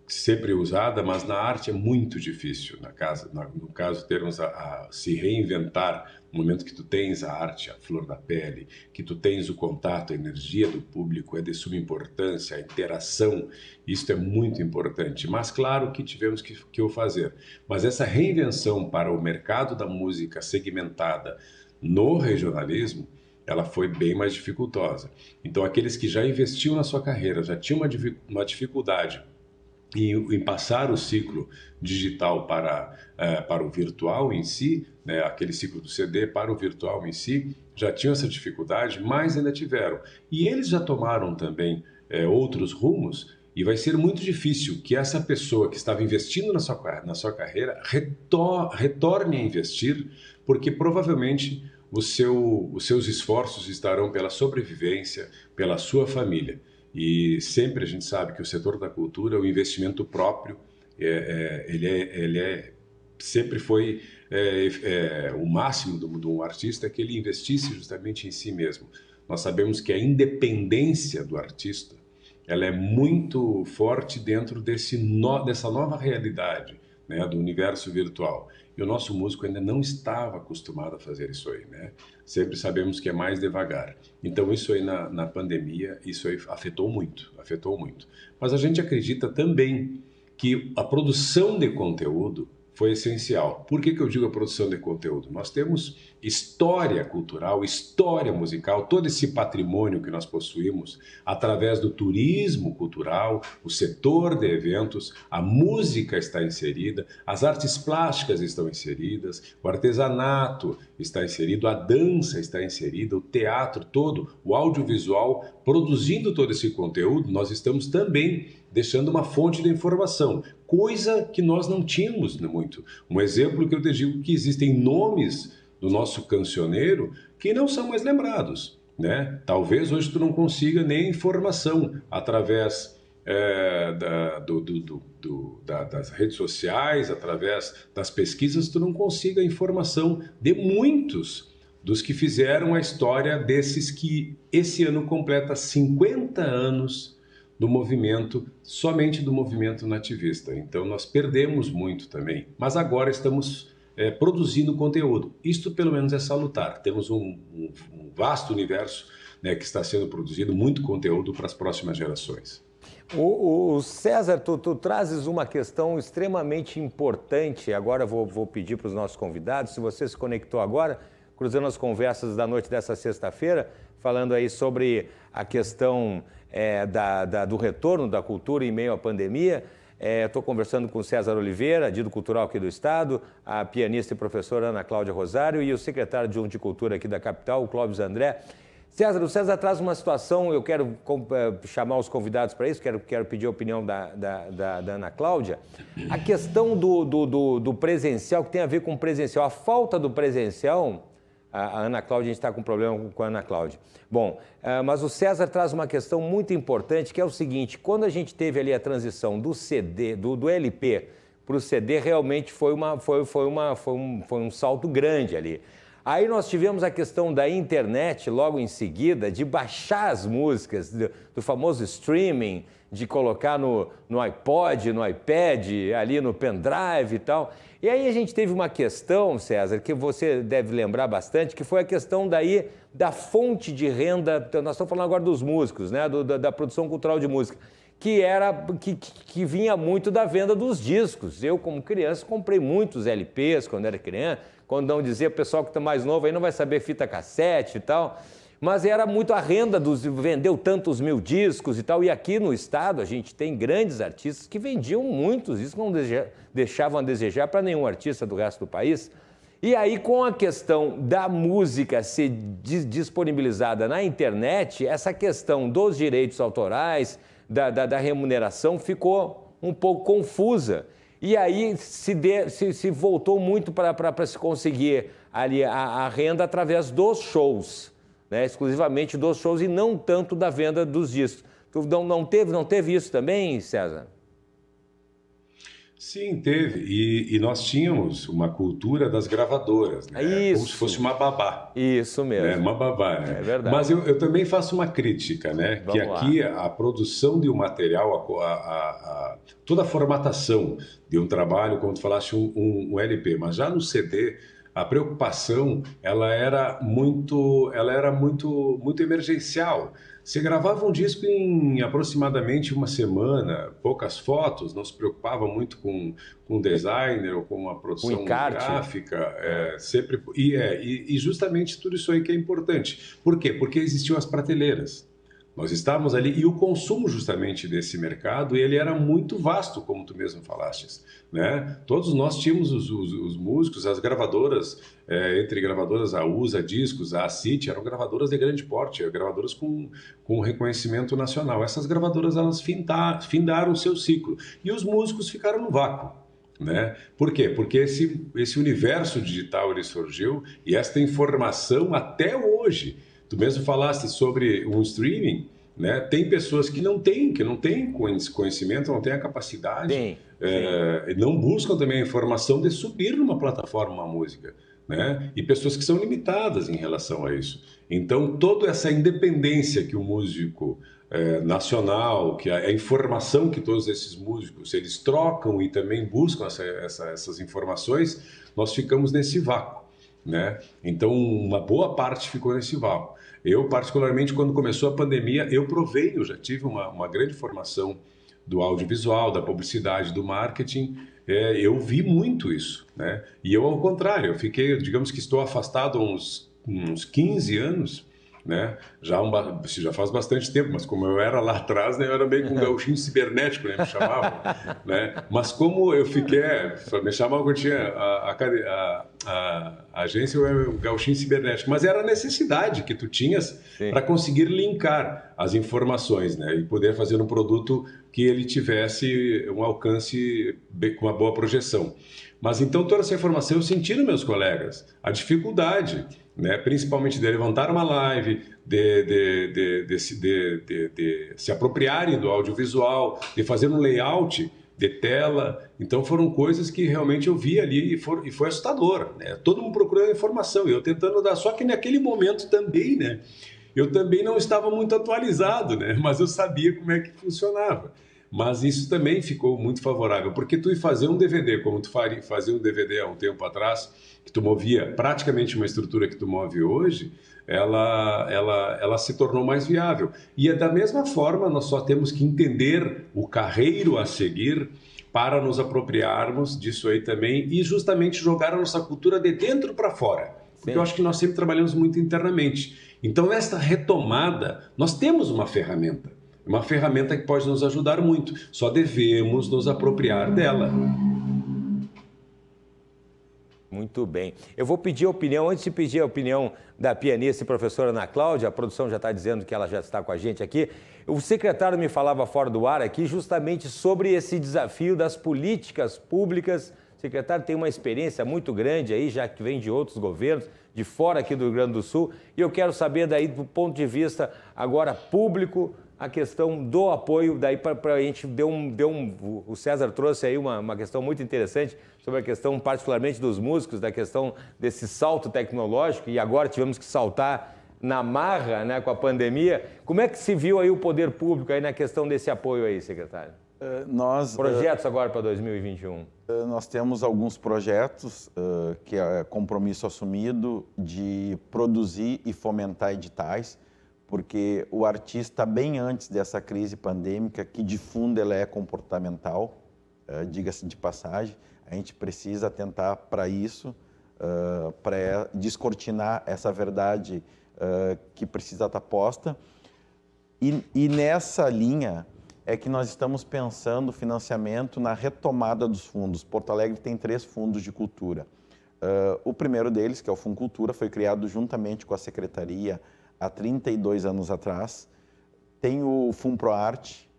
sempre usada, mas na arte é muito difícil, no caso termos a se reinventar, no momento que tu tens a arte, a flor da pele, que tu tens o contato, a energia do público, é de suma importância, a interação, isso é muito importante, mas claro que tivemos que o fazer. Mas essa reinvenção para o mercado da música segmentada no regionalismo, ela foi bem mais dificultosa. Então aqueles que já investiam na sua carreira, já tinham uma dificuldade em passar o ciclo digital para o virtual em si, né, aquele ciclo do CD para o virtual em si, já tinham essa dificuldade, mas ainda tiveram. E eles já tomaram também outros rumos, e vai ser muito difícil que essa pessoa que estava investindo na sua carreira retorne a investir, porque provavelmente os seus esforços estarão pela sobrevivência, pela sua família. E sempre a gente sabe que o setor da cultura, o investimento próprio, sempre foi o máximo do artista, que ele investisse justamente em si mesmo. Nós sabemos que a independência do artista, ela é muito forte dentro dessa nova realidade, né, do universo virtual. E o nosso músico ainda não estava acostumado a fazer isso aí, né? Sempre sabemos que é mais devagar. Então isso aí na pandemia, isso aí afetou muito. Mas a gente acredita também que a produção de conteúdo foi essencial. Por que eu digo a produção de conteúdo? Nós temos história cultural, história musical, todo esse patrimônio que nós possuímos através do turismo cultural, o setor de eventos, a música está inserida, as artes plásticas estão inseridas, o artesanato está inserido, a dança está inserida, o teatro todo, o audiovisual, produzindo todo esse conteúdo, nós estamos também deixando uma fonte de informação, coisa que nós não tínhamos muito. Um exemplo que eu te digo, que existem nomes do nosso cancioneiro que não são mais lembrados, né? Talvez hoje tu não consiga nem informação através das redes sociais, através das pesquisas, tu não consiga informação de muitos dos que fizeram a história desses que esse ano completa 50 anos do movimento, somente do movimento nativista. Então nós perdemos muito também, mas agora estamos produzindo conteúdo. Isto pelo menos é salutar. Temos um vasto universo, né, que está sendo produzido, muito conteúdo para as próximas gerações.
O César, tu trazes uma questão extremamente importante. Agora vou pedir para os nossos convidados, se você se conectou agora, cruzando as conversas da noite dessa sexta-feira, falando aí sobre a questão do retorno da cultura em meio à pandemia. Estou conversando com o César Oliveira, dito cultural aqui do Estado, a pianista e professora Ana Cláudia Rosário e o secretário adjunto de Cultura aqui da capital, o Clóvis André. O César traz uma situação, eu quero chamar os convidados para isso, quero pedir a opinião da Ana Cláudia. A questão do presencial, que tem a ver com o presencial, a falta do presencial. A Ana Cláudia, a gente está com problema com a Ana Cláudia. Bom, mas o César traz uma questão muito importante, que é o seguinte: quando a gente teve ali a transição do CD, do LP para o CD, realmente foi um salto grande ali. Aí nós tivemos a questão da internet logo em seguida, de baixar as músicas, do famoso streaming, de colocar no iPod, no iPad, ali no pendrive e tal. E aí a gente teve uma questão, César, que você deve lembrar bastante, que foi a questão daí da fonte de renda. Nós estamos falando agora dos músicos, né? Da produção cultural de música, que vinha muito da venda dos discos. Eu, como criança, comprei muitos LPs quando era criança. Quando não dizia, o pessoal que está mais novo aí não vai saber fita cassete e tal. Mas era muito a renda vendeu tantos mil discos e tal. E aqui no estado a gente tem grandes artistas que vendiam muitos discos, não deixavam a desejar para nenhum artista do resto do país. E aí, com a questão da música ser disponibilizada na internet, essa questão dos direitos autorais, da remuneração, ficou um pouco confusa. E aí se voltou muito para se conseguir ali a renda através dos shows, né? Exclusivamente dos shows e não tanto da venda dos discos. Não teve isso também, César?
Sim, teve. E nós tínhamos uma cultura das gravadoras, né?
Isso.
Como se fosse uma babá.
Isso mesmo.
Né? Uma babá, né?
É verdade.
Mas eu também faço uma crítica, né?
Vamos
que aqui a produção de um material, toda a formatação de um trabalho, como tu falaste, um LP, mas já no CD, a preocupação ela era muito emergencial. Você gravava um disco em aproximadamente uma semana, poucas fotos, não se preocupava muito com designer ou com uma produção gráfica, sempre e justamente tudo isso aí que é importante. Por quê? Porque existiam as prateleiras. Nós estávamos ali e o consumo justamente desse mercado, ele era muito vasto, como tu mesmo falastes, né? Todos nós tínhamos os músicos, as gravadoras, entre gravadoras a USA Discos, a City, eram gravadoras de grande porte, gravadoras com reconhecimento nacional. Essas gravadoras, elas findaram o seu ciclo e os músicos ficaram no vácuo. Né? Por quê? Porque esse universo digital ele surgiu e esta informação até hoje. Tu mesmo falaste sobre um streaming, né? Tem pessoas que não têm conhecimento, não têm a capacidade, não buscam também a informação de subir numa plataforma uma música, né? E pessoas que são limitadas em relação a isso. Então, toda essa independência que o músico nacional, que a informação que todos esses músicos eles trocam e também buscam essas informações, nós ficamos nesse vácuo. Né? Então, uma boa parte ficou nesse vácuo. Eu, particularmente, quando começou a pandemia, eu já tive uma grande formação do audiovisual, da publicidade, do marketing. Eu vi muito isso. Né? E eu, ao contrário, eu fiquei, digamos que estou afastado há uns 15 anos, né? Já faz bastante tempo, mas como eu era lá atrás, né, eu era meio com um gauchinho cibernético, né, me chamavam, né? Mas como eu fiquei, me chamavam quando tinha a agência, o gauchinho cibernético, mas era a necessidade que tu tinhas para conseguir linkar as informações, né, e poder fazer um produto que ele tivesse um alcance com uma boa projeção. Mas então toda essa informação eu senti nos meus colegas, a dificuldade, né, principalmente de levantar uma live, de se apropriarem do audiovisual, de fazer um layout de tela. Então foram coisas que realmente eu vi ali e foi assustador, né? Todo mundo procurando informação e eu tentando dar, só que naquele momento também, né, eu também não estava muito atualizado, né, mas eu sabia como é que funcionava. Mas isso também ficou muito favorável, porque tu ia fazer um DVD, como tu fazia um DVD há um tempo atrás, que tu movia praticamente uma estrutura que tu move hoje, ela se tornou mais viável. E da mesma forma, nós só temos que entender o carreiro a seguir para nos apropriarmos disso aí também e justamente jogar a nossa cultura de dentro para fora. Porque eu acho que nós sempre trabalhamos muito internamente. Então, nesta retomada, nós temos uma ferramenta que pode nos ajudar muito, só devemos nos apropriar dela.
Muito bem. Eu vou pedir a opinião, antes de pedir a opinião da pianista e professora Ana Cláudia, a produção já está dizendo que ela já está com a gente aqui. O secretário me falava fora do ar aqui justamente sobre esse desafio das políticas públicas. O secretário tem uma experiência muito grande aí, já que vem de outros governos, de fora aqui do Rio Grande do Sul, e eu quero saber daí, do ponto de vista agora público, a questão do apoio, daí para a gente o César trouxe aí uma questão muito interessante sobre a questão particularmente dos músicos, da questão desse salto tecnológico, e agora tivemos que saltar na marra, né, com a pandemia. Como é que se viu aí o poder público aí na questão desse apoio aí, secretário? Projetos agora para 2021.
Nós temos alguns projetos que é compromisso assumido de produzir e fomentar editais, porque o artista, bem antes dessa crise pandêmica, que de fundo ela é comportamental, diga-se de passagem, a gente precisa atentar para isso, para descortinar essa verdade que precisa estar posta. E nessa linha é que nós estamos pensando financiamento na retomada dos fundos. Porto Alegre tem 3 fundos de cultura. O primeiro deles, que é o Fundo Cultura, foi criado juntamente com a Secretaria há 32 anos atrás. Tem o FUNPROARTE,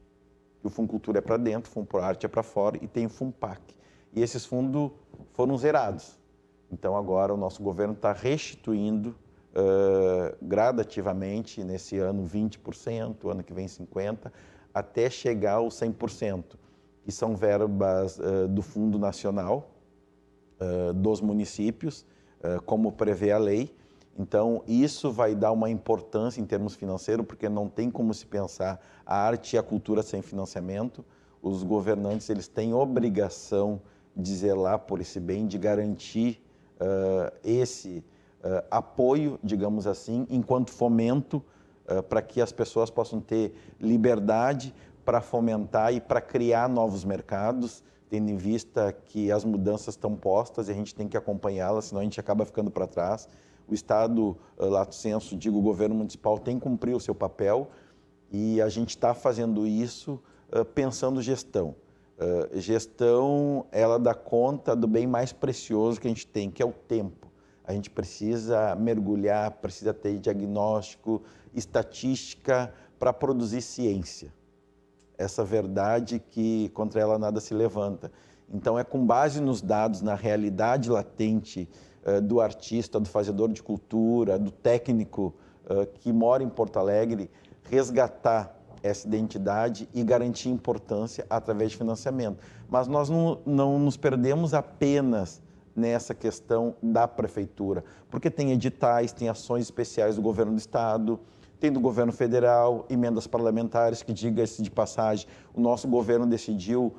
que o Fundo Cultura é para dentro, o FUNPROARTE é para fora, e tem o FUNPAC. E esses fundos foram zerados. Então agora o nosso governo está restituindo gradativamente, nesse ano 20%, ano que vem 50%, até chegar aos 100%, e são verbas do Fundo Nacional dos municípios, como prevê a lei. Então, isso vai dar uma importância em termos financeiros, porque não tem como se pensar a arte e a cultura sem financiamento. Os governantes, eles têm obrigação de zelar por esse bem, de garantir esse apoio, digamos assim, enquanto fomento para que as pessoas possam ter liberdade para fomentar e para criar novos mercados, tendo em vista que as mudanças estão postas e a gente tem que acompanhá-las, senão a gente acaba ficando para trás. O Estado, lato sensu, digo, o governo municipal tem que cumprir o seu papel e a gente está fazendo isso pensando gestão. Gestão, ela dá conta do bem mais precioso que a gente tem, que é o tempo. A gente precisa mergulhar, precisa ter diagnóstico, estatística para produzir ciência. Essa verdade que contra ela nada se levanta. Então, é com base nos dados, na realidade latente do artista, do fazedor de cultura, do técnico que mora em Porto Alegre, resgatar essa identidade e garantir importância através de financiamento. Mas nós não nos perdemos apenas nessa questão da prefeitura, porque tem editais, tem ações especiais do governo do estado, tem do governo federal, emendas parlamentares, que diga-se de passagem, o nosso governo decidiu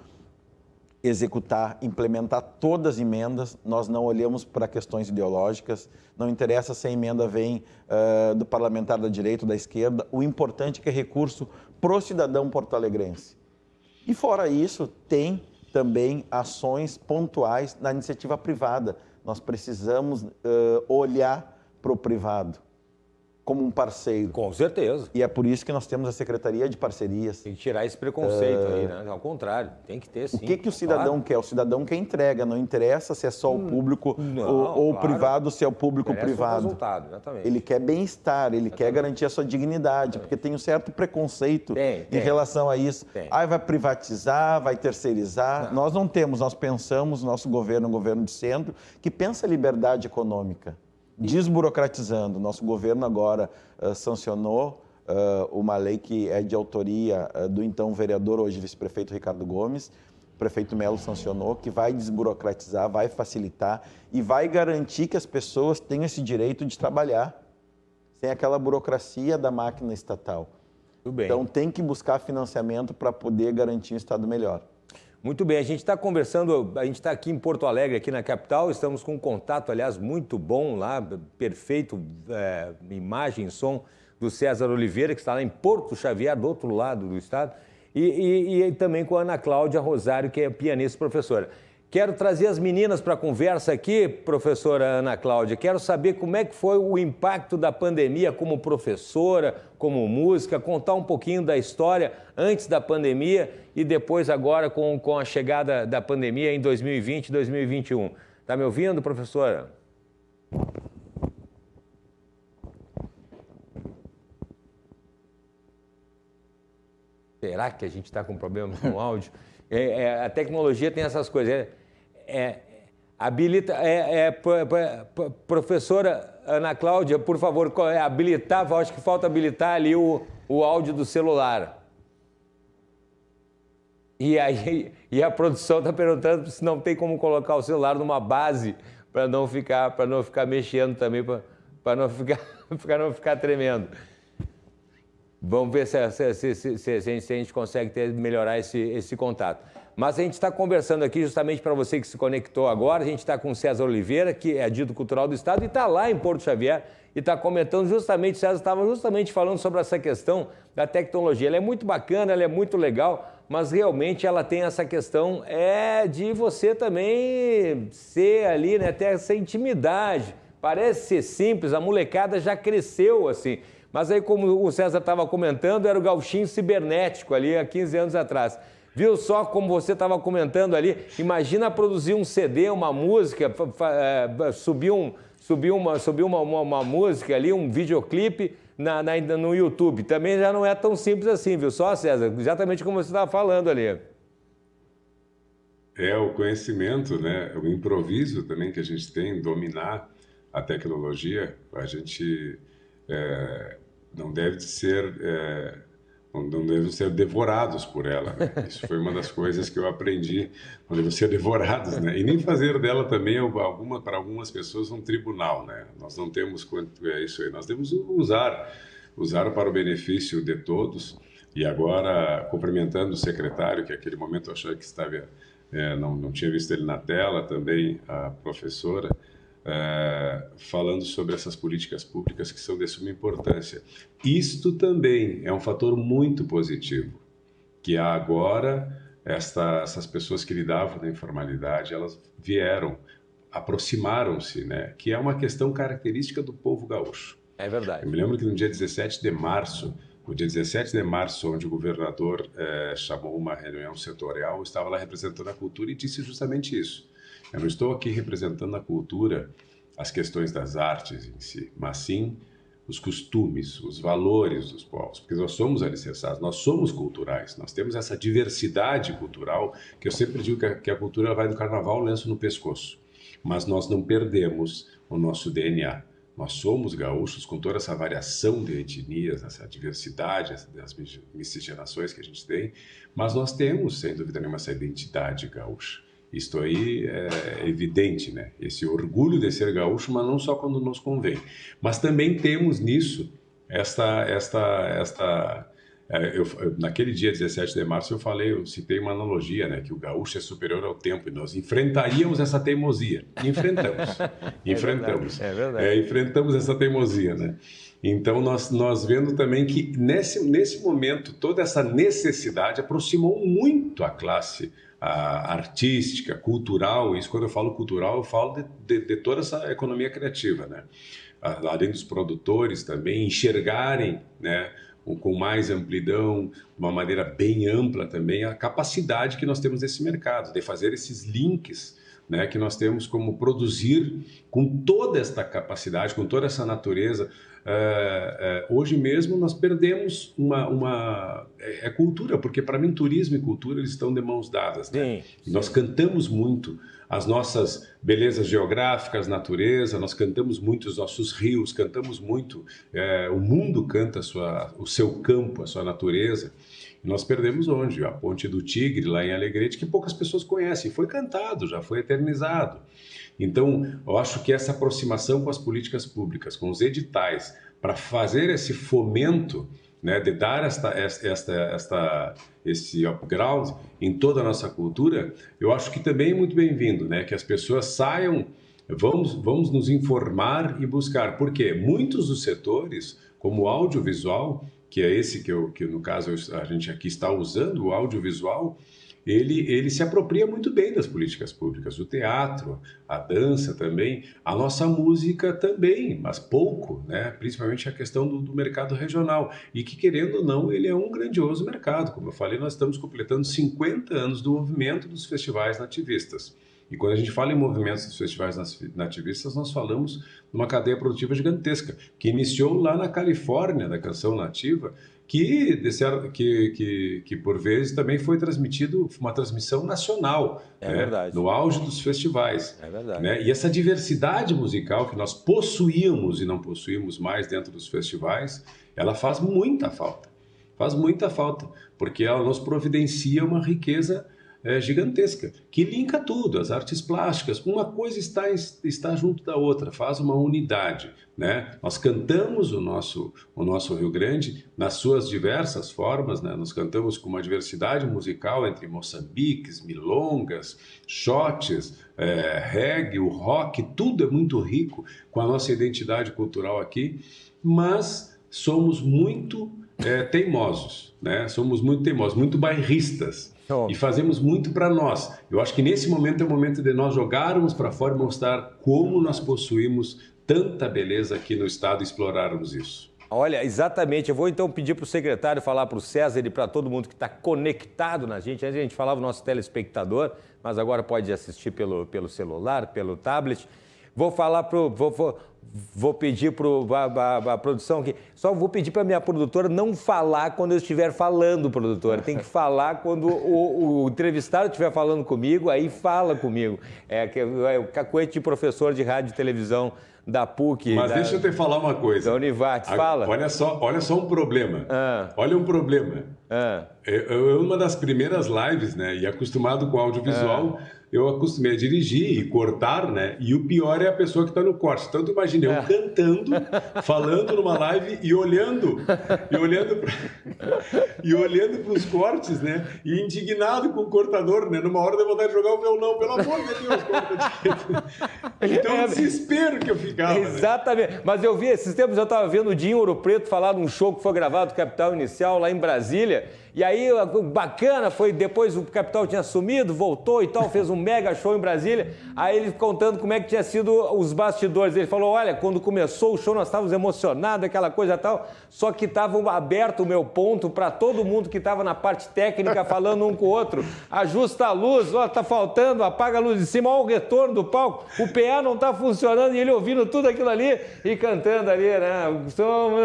executar, implementar todas as emendas, nós não olhamos para questões ideológicas, não interessa se a emenda vem do parlamentar da direita ou da esquerda, o importante é que é recurso pro cidadão porto-alegrense. E fora isso, tem também ações pontuais na iniciativa privada. Nós precisamos olhar para o privado como um parceiro.
Com certeza.
E é por isso que nós temos a Secretaria de Parcerias.
Tem que tirar esse preconceito aí, né? Ao contrário, tem que ter sim.
O que o cidadão quer? O cidadão quer entrega, não interessa se é só o público ou o privado, se é o público-privado.
Resultado, exatamente.
Ele quer bem-estar, ele quer garantir a sua dignidade, porque tem um certo preconceito em relação a isso. Vai privatizar, vai terceirizar. Nós não temos, nós pensamos, nosso governo é um governo de centro, que pensa liberdade econômica. Desburocratizando. Nosso governo agora sancionou uma lei que é de autoria do então vereador, hoje vice-prefeito Ricardo Gomes. O prefeito Melo sancionou, que vai desburocratizar, vai facilitar e vai garantir que as pessoas tenham esse direito de trabalhar sem aquela burocracia da máquina estatal.
Tudo bem.
Então tem que buscar financiamento para poder garantir um estado melhor.
Muito bem, a gente está conversando, a gente está aqui em Porto Alegre, aqui na capital, estamos com um contato, aliás, muito bom lá, perfeito, imagem, som do César Oliveira, que está lá em Porto Xavier, do outro lado do estado, e também com a Ana Cláudia Rosário, que é pianista e professora. Quero trazer as meninas para a conversa aqui, professora Ana Cláudia. Quero saber como é que foi o impacto da pandemia como professora, como música, contar um pouquinho da história antes da pandemia e depois agora com a chegada da pandemia em 2020 e 2021. Está me ouvindo, professora? Será que a gente está com problema com o áudio? A tecnologia tem essas coisas. Professora Ana Cláudia, por favor, habilitar, acho que falta habilitar ali o áudio do celular. E a produção está perguntando se não tem como colocar o celular numa base para não ficar mexendo também, para não ficar tremendo. Vamos ver se a gente consegue melhorar esse contato. Mas a gente está conversando aqui justamente para você que se conectou agora. A gente está com o César Oliveira, que é dito cultural do Estado, e está lá em Porto Xavier e está comentando justamente, o César estava justamente falando sobre essa questão da tecnologia. Ela é muito bacana, ela é muito legal, mas realmente ela tem essa questão de você também ser ali, né, ter essa intimidade. Parece ser simples, a molecada já cresceu assim. Mas aí, como o César estava comentando, era o gauchinho cibernético ali há 15 anos atrás. Viu só como você estava comentando ali? Imagina produzir um CD, uma música, subir uma música ali, um videoclipe no YouTube. Também já não é tão simples assim, viu só, César? Exatamente como você estava falando ali.
É o conhecimento, né? O improviso também que a gente tem, dominar a tecnologia. A gente não deve ser não devem ser devorados por ela, né? Isso foi uma das coisas que eu aprendi, não devem ser devorados, né? E nem fazer dela também, para algumas pessoas, um tribunal, né? Nós não temos quanto é isso aí, nós devemos usar para o benefício de todos. E agora, cumprimentando o secretário, que naquele momento eu achei que estava, não tinha visto ele na tela, também a professora, falando sobre essas políticas públicas que são de suma importância. Isto também é um fator muito positivo, que agora essas pessoas que lidavam da informalidade, elas vieram, aproximaram-se, né? Que é uma questão característica do povo gaúcho.
É verdade.
Eu me lembro que no dia 17 de março, onde o governador chamou uma reunião setorial, eu estava lá representando a cultura e disse justamente isso. Eu não estou aqui representando a cultura, as questões das artes em si, mas sim os costumes, os valores dos povos, porque nós somos alicerçados, nós somos culturais, nós temos essa diversidade cultural, que eu sempre digo que a cultura vai do carnaval, lenço no pescoço, mas nós não perdemos o nosso DNA. Nós somos gaúchos com toda essa variação de etnias, essa diversidade, as miscigenações que a gente tem, mas nós temos, sem dúvida nenhuma, essa identidade gaúcha. Isto aí é evidente, né? Esse orgulho de ser gaúcho, mas não só quando nos convém. Mas também temos nisso naquele dia 17 de março eu citei uma analogia, né, que o gaúcho é superior ao tempo e nós enfrentaríamos essa teimosia. Enfrentamos.
É verdade.
Enfrentamos essa teimosia, né? Então nós vendo também que nesse momento toda essa necessidade aproximou muito a classe artística, cultural. Isso, quando eu falo cultural, eu falo de toda essa economia criativa, né? Além dos produtores também enxergarem, né, com mais amplidão, de uma maneira bem ampla também, a capacidade que nós temos nesse mercado, de fazer esses links, né, que nós temos como produzir com toda esta capacidade, com toda essa natureza. Hoje mesmo nós perdemos uma cultura, porque para mim turismo e cultura eles estão de mãos dadas, né? Sim. Nós cantamos muito as nossas belezas geográficas, natureza, nós cantamos muito os nossos rios, cantamos muito, o mundo canta o seu campo, a sua natureza. E nós perdemos onde? A Ponte do Tigre, lá em Alegrete, que poucas pessoas conhecem. Foi cantado, já foi eternizado. Então, eu acho que essa aproximação com as políticas públicas, com os editais, para fazer esse fomento, né, de dar esse upgrade em toda a nossa cultura, eu acho que também é muito bem-vindo, né, que as pessoas saiam, vamos nos informar e buscar, porque muitos dos setores, como o audiovisual, que é esse que no caso a gente aqui está usando, o audiovisual, ele se apropria muito bem das políticas públicas, o teatro, a dança também, a nossa música também, mas pouco, né? Principalmente a questão do mercado regional, e que, querendo ou não, ele é um grandioso mercado. Como eu falei, nós estamos completando 50 anos do movimento dos festivais nativistas. E quando a gente fala em movimentos dos festivais nativistas, nós falamos de uma cadeia produtiva gigantesca, que iniciou lá na Califórnia, da canção nativa, que por vezes também foi transmitido, uma transmissão nacional, né?
Verdade.
No auge dos festivais.
É verdade.
Né? E essa diversidade musical que nós possuíamos e não possuímos mais dentro dos festivais, ela faz muita falta. Faz muita falta, porque ela nos providencia uma riqueza gigantesca, que linka tudo, as artes plásticas, uma coisa está junto da outra, faz uma unidade, né? Nós cantamos o nosso Rio Grande nas suas diversas formas, né? Nós cantamos com uma diversidade musical entre moçambiques, milongas, xotes, reggae, o rock, tudo é muito rico com a nossa identidade cultural aqui, mas somos muito teimosos, né? Somos muito teimosos, muito bairristas. E fazemos muito para nós. Eu acho que nesse momento é o momento de nós jogarmos para fora e mostrar como nós possuímos tanta beleza aqui no estado e explorarmos isso.
Olha, exatamente. Eu vou então pedir para o secretário falar para o César e para todo mundo que está conectado na gente. Antes a gente falava o nosso telespectador, mas agora pode assistir pelo celular, pelo tablet. Vou falar pro... Vou pedir para a produção aqui. Só vou pedir para a minha produtora não falar quando eu estiver falando, produtora. Tem que falar quando o entrevistado estiver falando comigo, aí fala comigo. É o cacuete de professor de rádio e televisão da PUC.
Mas deixa eu te falar uma coisa.
Da Univates, fala.
Olha só um problema. Olha um problema. Uma das primeiras lives, né, e acostumado com audiovisual, eu acostumei a dirigir e cortar, né? E o pior é a pessoa que está no corte. Então, tu imagina eu cantando, falando numa live e olhando para os cortes, né? E indignado com o cortador, né? Numa hora de vontade de jogar o violão, pelo amor de Deus, corta. Então, o desespero que eu ficava.
Exatamente. Né? Mas eu vi, esses tempos eu estava vendo o Dinho Ouro Preto falar de um show que foi gravado do Capital Inicial lá em Brasília. E aí, bacana, foi depois o Capital tinha sumido, voltou e tal, fez um mega show em Brasília. Aí ele contando como é que tinha sido os bastidores. Ele falou, olha, quando começou o show nós estávamos emocionados, aquela coisa e tal, só que estava aberto o meu ponto para todo mundo que estava na parte técnica falando um com o outro. Ajusta a luz, ó, tá faltando, apaga a luz de cima, ó o retorno do palco, o PA não está funcionando e ele ouvindo tudo aquilo ali e cantando ali, né? Não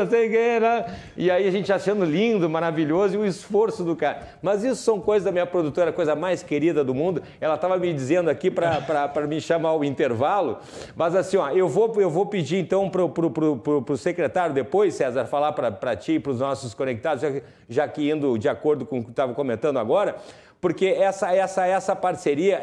sei quem, né? E aí a gente achando lindo, maravilhoso e o esforço do cara. Mas isso são coisas da minha produtora, a coisa mais querida do mundo. Ela estava me dizendo aqui para me chamar ao intervalo. Mas assim, ó, eu vou pedir então pro secretário depois, César, falar para ti e para os nossos conectados, já que indo de acordo com o que estava comentando agora, porque essa parceria,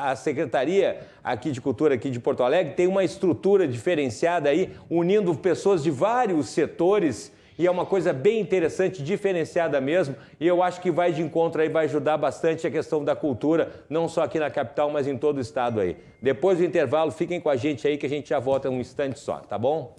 a Secretaria aqui de Cultura aqui de Porto Alegre tem uma estrutura diferenciada aí, unindo pessoas de vários setores. E é uma coisa bem interessante, diferenciada mesmo, e eu acho que vai de encontro aí, vai ajudar bastante a questão da cultura, não só aqui na capital, mas em todo o estado aí. Depois do intervalo, fiquem com a gente aí que a gente já volta um instante só, tá bom?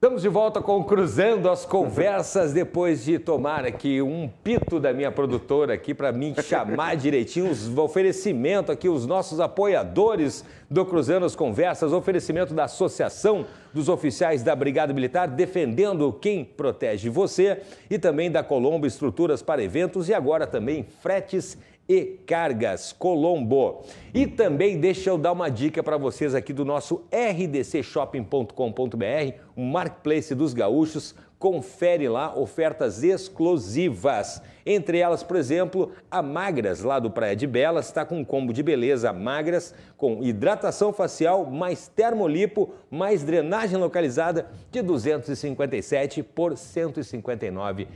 Estamos de volta com Cruzando as Conversas, depois de tomar aqui um pito da minha produtora aqui para me chamar direitinho, os oferecimento aqui, os nossos apoiadores do Cruzando as Conversas, oferecimento da Associação dos Oficiais da Brigada Militar, defendendo quem protege você, e também da Colombo Estruturas para Eventos e agora também Fretes e Cargas Colombo. E também deixa eu dar uma dica para vocês aqui do nosso rdcshopping.com.br, um marketplace dos gaúchos. Confere lá ofertas exclusivas. Entre elas, por exemplo, a Magras, lá do Praia de Belas, está com um combo de beleza Magras, com hidratação facial, mais termolipo, mais drenagem localizada, de R$ 257 por R$ 159.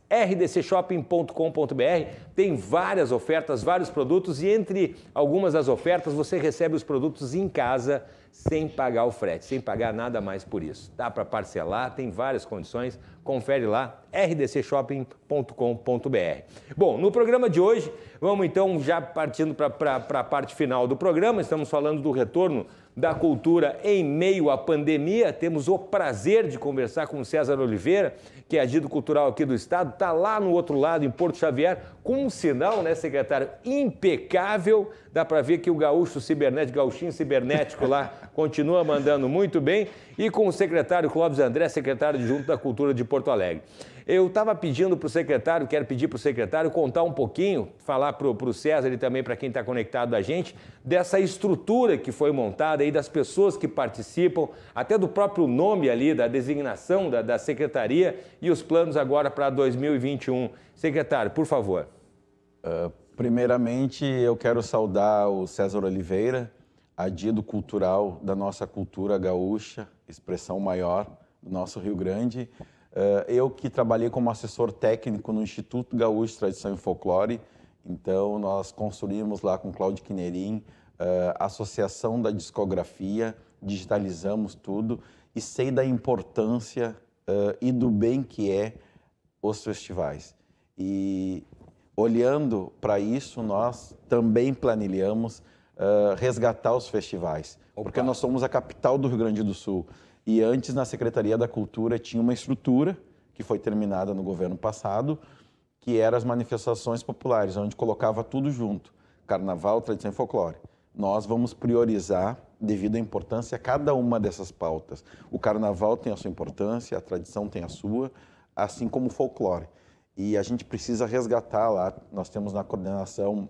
rdcshopping.com.br tem várias ofertas, vários produtos e entre algumas das ofertas você recebe os produtos em casa sem pagar o frete, sem pagar nada mais por isso. Dá para parcelar, tem várias condições, confere lá, rdcshopping.com.br. Bom, no programa de hoje, vamos então já partindo para a parte final do programa, estamos falando do retorno da cultura em meio à pandemia. Temos o prazer de conversar com o César Oliveira, que é agente cultural aqui do estado, está lá no outro lado, em Porto Xavier, com um sinal, né, secretário, impecável. Dá para ver que o gaúcho cibernético, gauchinho cibernético lá, continua mandando muito bem. E com o secretário Clóvis André, secretário adjunto da Cultura de Porto Alegre. Eu estava pedindo para o secretário, quero pedir para o secretário contar um pouquinho, falar para o César e também para quem está conectado a gente, dessa estrutura que foi montada aí, das pessoas que participam, até do próprio nome ali, da designação da secretaria e os planos agora para 2021. Secretário, por favor.
Primeiramente, eu quero saudar o César Oliveira, adido cultural da nossa cultura gaúcha, expressão maior do nosso Rio Grande. Eu que trabalhei como assessor técnico no Instituto Gaúcho de Tradição e Folclore, então nós construímos lá com Cláudio Quinerim a Associação da Discografia, digitalizamos tudo e sei da importância e do bem que é os festivais. E olhando para isso, nós também planilhamos resgatar os festivais, porque nós somos a capital do Rio Grande do Sul. E antes, na Secretaria da Cultura, tinha uma estrutura que foi terminada no governo passado, que eram as manifestações populares, onde colocava tudo junto, carnaval, tradição e folclore. Nós vamos priorizar devido à importância a cada uma dessas pautas. O carnaval tem a sua importância, a tradição tem a sua, assim como o folclore. E a gente precisa resgatar lá, nós temos na coordenação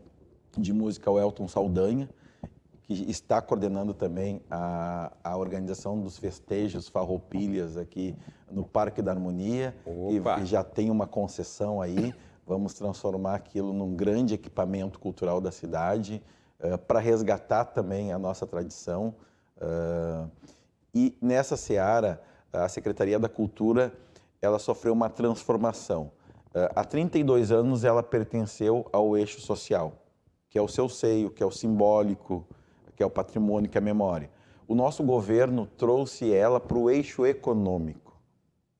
de música o Elton Saldanha, que está coordenando também a organização dos festejos Farroupilhas aqui no Parque da Harmonia, e já tem uma concessão aí, vamos transformar aquilo num grande equipamento cultural da cidade, para resgatar também a nossa tradição. E nessa seara, a Secretaria da Cultura, ela sofreu uma transformação. Há 32 anos ela pertenceu ao eixo social, que é o seu seio, que é o simbólico, que é o patrimônio, que é a memória. O nosso governo trouxe ela para o eixo econômico,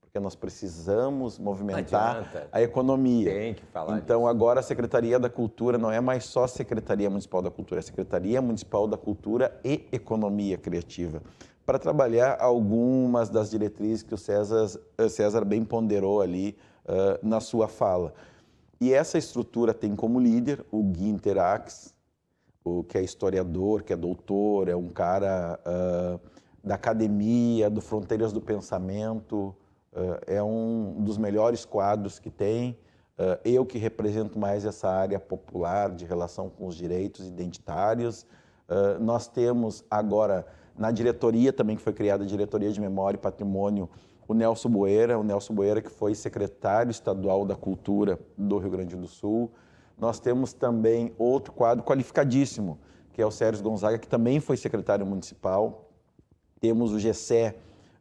porque nós precisamos movimentar a economia.
Tem que falar
então,
disso.
Agora a Secretaria da Cultura não é mais só a Secretaria Municipal da Cultura, é a Secretaria Municipal da Cultura e Economia Criativa, para trabalhar algumas das diretrizes que o César bem ponderou ali na sua fala. E essa estrutura tem como líder o Gui Interax, que é historiador, que é doutor, é um cara da academia, do Fronteiras do Pensamento, é um dos melhores quadros que tem. Eu que represento mais essa área popular de relação com os direitos identitários. Nós temos agora, na diretoria também, que foi criada a Diretoria de Memória e Patrimônio, o Nelson Boeira, que foi secretário estadual da Cultura do Rio Grande do Sul. Nós temos também outro quadro qualificadíssimo, que é o Sérgio Gonzaga, que também foi secretário municipal. Temos o Gessé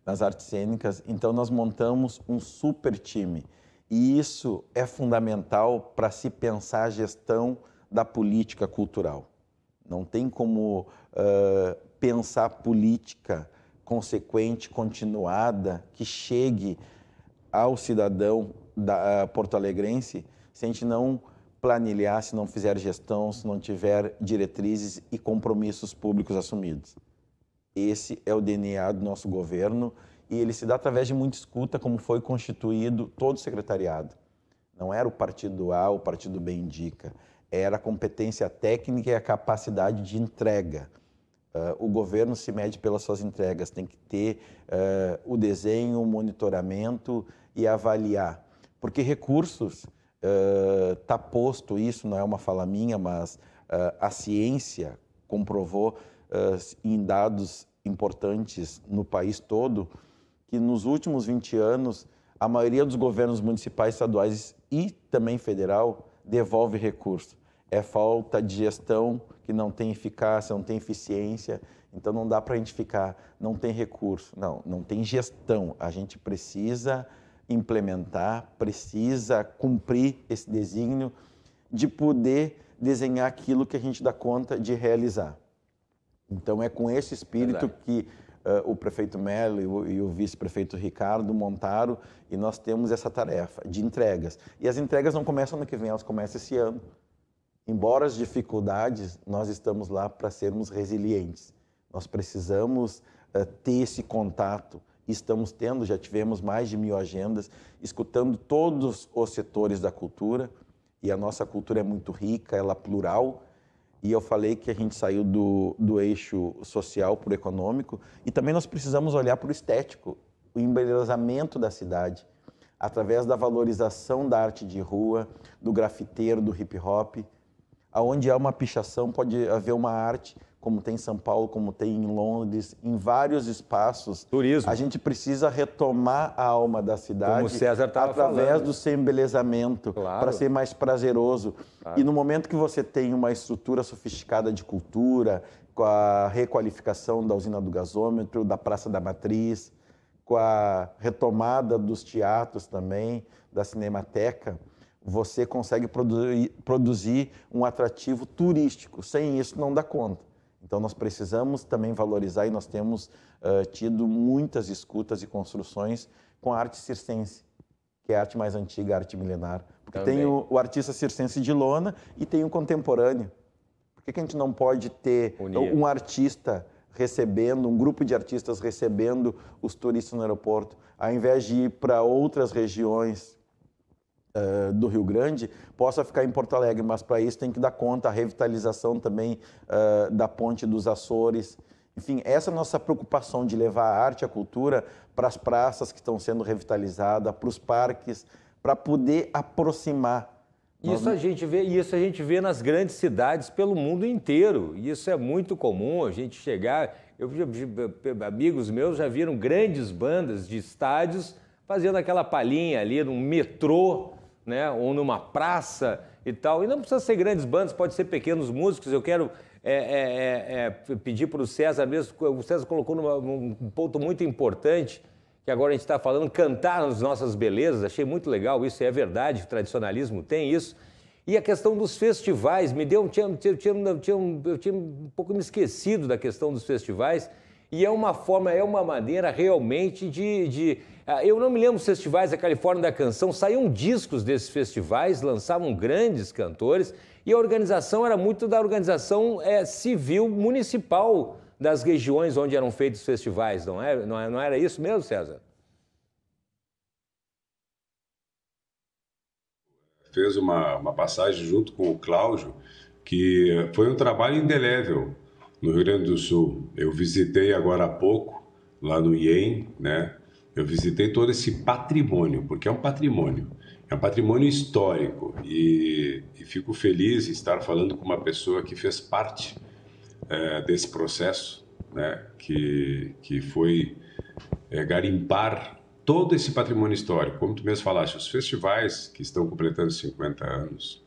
nas artes cênicas. Então, nós montamos um super time. E isso é fundamental para se pensar a gestão da política cultural. Não tem como pensar política consequente, continuada, que chegue ao cidadão porto-alegrense, se a gente não planilhar, se não fizer gestão, se não tiver diretrizes e compromissos públicos assumidos. Esse é o DNA do nosso governo e ele se dá através de muita escuta, como foi constituído todo o secretariado. Não era o partido A, o partido B indica, era a competência técnica e a capacidade de entrega. O governo se mede pelas suas entregas, tem que ter o desenho, o monitoramento e avaliar. Porque recursos, está posto isso, não é uma fala minha, mas a ciência comprovou em dados importantes no país todo que nos últimos 20 anos a maioria dos governos municipais, estaduais e também federal devolve recurso. É falta de gestão que não tem eficácia, não tem eficiência, então não dá para a gente ficar, não tem recurso, não tem gestão, a gente precisa implementar, precisa cumprir esse desígnio de poder desenhar aquilo que a gente dá conta de realizar. Então é com esse espírito que o prefeito Melo e o vice-prefeito Ricardo montaram e nós temos essa tarefa de entregas. E as entregas não começam no que vem, elas começam esse ano. Embora as dificuldades, nós estamos lá para sermos resilientes. Nós precisamos ter esse contato. Estamos tendo, já tivemos mais de 1000 agendas, escutando todos os setores da cultura. E a nossa cultura é muito rica, ela é plural. E eu falei que a gente saiu do eixo social para o econômico. E também nós precisamos olhar para o estético, o embelezamento da cidade, através da valorização da arte de rua, do grafiteiro, do hip-hop. Onde há uma pichação, pode haver uma arte, como tem em São Paulo, como tem em Londres, em vários espaços.
Turismo.
A gente precisa retomar a alma da cidade,
como o César estava
através
falando,
do seu embelezamento, para ser mais prazeroso. Claro. E no momento que você tem uma estrutura sofisticada de cultura, com a requalificação da usina do gasômetro, da Praça da Matriz, com a retomada dos teatros também, da Cinemateca, você consegue produzir um atrativo turístico. Sem isso, não dá conta. Então, nós precisamos também valorizar e nós temos tido muitas escutas e construções com a arte circense, que é a arte mais antiga, a arte milenar. Porque também tem o artista circense de lona e tem o contemporâneo. Por que a gente não pode ter um artista recebendo, um grupo de artistas recebendo os turistas no aeroporto, ao invés de ir para outras regiões do Rio Grande possa ficar em Porto Alegre, mas para isso tem que dar conta a revitalização também da Ponte dos Açores. Enfim, essa é a nossa preocupação de levar a arte e a cultura para as praças que estão sendo revitalizadas, para os parques, para poder aproximar.
Isso a gente vê nas grandes cidades pelo mundo inteiro. Isso é muito comum, a gente chegar... amigos meus já viram grandes bandas de estádios fazendo aquela palhinha ali num metrô, né, ou numa praça e tal. E não precisa ser grandes bandas, pode ser pequenos músicos. Eu quero pedir para o César mesmo, o César colocou num ponto muito importante, que agora a gente está falando, cantar as nossas belezas. Achei muito legal, isso é verdade, o tradicionalismo tem isso. E a questão dos festivais, eu tinha um pouco me esquecido da questão dos festivais, e é uma maneira realmente eu não me lembro dos festivais da Califórnia da Canção, saíam discos desses festivais, lançavam grandes cantores, e a organização era muito da organização civil municipal das regiões onde eram feitos os festivais, não era isso mesmo, César?
Fez uma passagem junto com o Cláudio, que foi um trabalho indelével no Rio Grande do Sul. Eu visitei agora há pouco, lá no IEM, né? Eu visitei todo esse patrimônio, porque é um patrimônio histórico, e fico feliz em estar falando com uma pessoa que fez parte desse processo, né? Que foi garimpar todo esse patrimônio histórico. Como tu mesmo falaste, os festivais que estão completando 50 anos,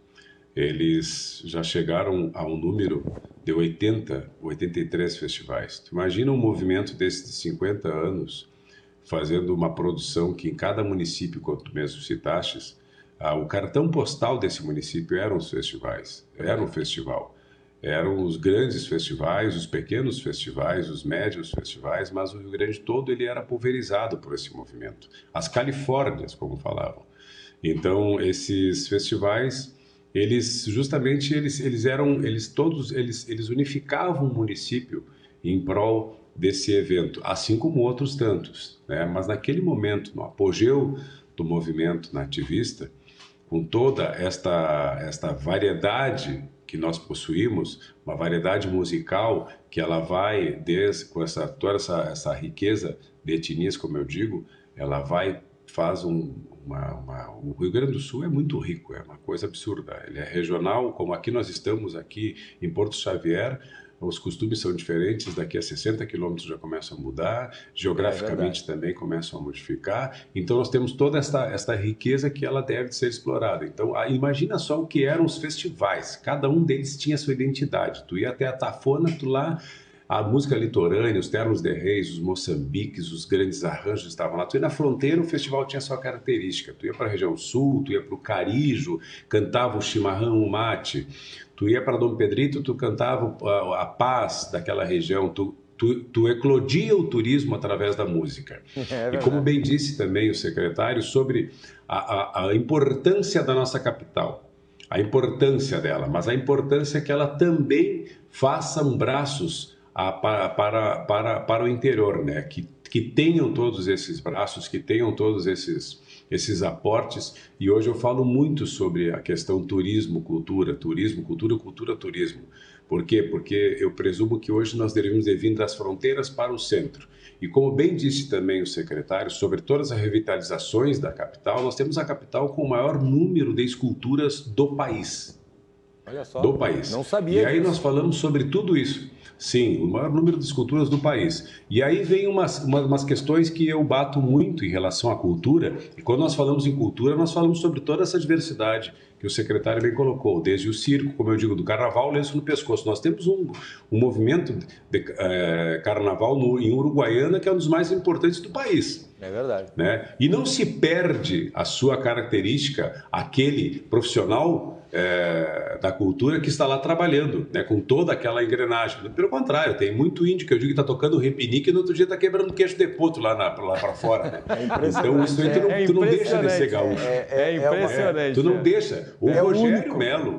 eles já chegaram a um número de 83 festivais. Tu imagina um movimento desses de 50 anos fazendo uma produção que em cada município, como tu mesmo citaste, o cartão postal desse município eram os festivais, era um festival. Eram os grandes festivais, os pequenos festivais, os médios festivais, mas o Rio Grande todo ele era pulverizado por esse movimento. As Califórnias, como falavam. Então, esses festivais, eles unificavam o município em prol desse evento, assim como outros tantos, né? Mas naquele momento, no apogeu do movimento nativista, com toda esta variedade que nós possuímos, uma variedade musical que ela vai com toda essa riqueza de etnias, como eu digo, ela faz o Rio Grande do Sul é muito rico, é uma coisa absurda. Ele é regional, como aqui nós estamos aqui em Porto Xavier. Os costumes são diferentes, daqui a 60 quilômetros já começam a mudar, geograficamente também começam a modificar. Então, nós temos toda esta riqueza que ela deve ser explorada. Então, imagina só o que eram os festivais. Cada um deles tinha sua identidade. Tu ia até a Tafona, a música litorânea, os ternos de reis, os moçambiques, os grandes arranjos estavam lá. Tu ia na fronteira, o festival tinha sua característica. Tu ia para a região sul, tu ia para o Carijo, cantava o chimarrão, o mate. Tu ia para Dom Pedrito, tu cantava a paz daquela região, tu eclodia o turismo através da música. E como bem disse também o secretário, sobre a importância da nossa capital, a importância dela, mas a importância que ela também faça braços para o interior, né? Que tenham todos esses braços, que tenham todos esses aportes. E hoje eu falo muito sobre a questão turismo, cultura. Por quê? Porque eu presumo que hoje nós devemos vir das fronteiras para o centro. E como bem disse também o secretário, sobre todas as revitalizações da capital, nós temos a capital com o maior número de esculturas do país.
Olha só,
do país.
Não sabia
E aí
disso.
nós falamos sobre tudo isso. Sim, o maior número de esculturas do país. E aí vem umas questões que eu bato muito em relação à cultura. E quando nós falamos em cultura, nós falamos sobre toda essa diversidade que o secretário bem colocou. Desde o circo, como eu digo, do carnaval, lenço no pescoço. Nós temos um movimento de carnaval em Uruguaiana que é um dos mais importantes do país.
É verdade.
Né? E não se perde a sua característica, aquele profissional da cultura que está lá trabalhando, né, com toda aquela engrenagem. Pelo contrário, tem muito índio que eu digo que está tocando repinique e no outro dia está quebrando queijo de poto lá para fora. Né? Então isso aí tu não deixa de ser gaúcho.
É impressionante.
Tu não deixa. O Rogério Melo,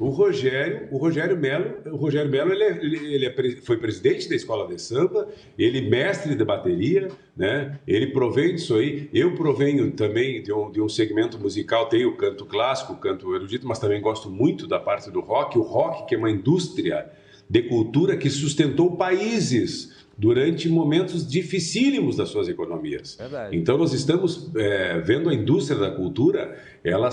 O Rogério Melo foi presidente da escola de samba, ele mestre de bateria, né? Ele provém disso aí. Eu provenho também de um segmento musical, tenho o canto clássico, o canto erudito, mas também gosto muito da parte do rock. O rock, que é uma indústria de cultura que sustentou países durante momentos dificílimos das suas economias.
Verdade.
Então nós estamos vendo a indústria da cultura, ela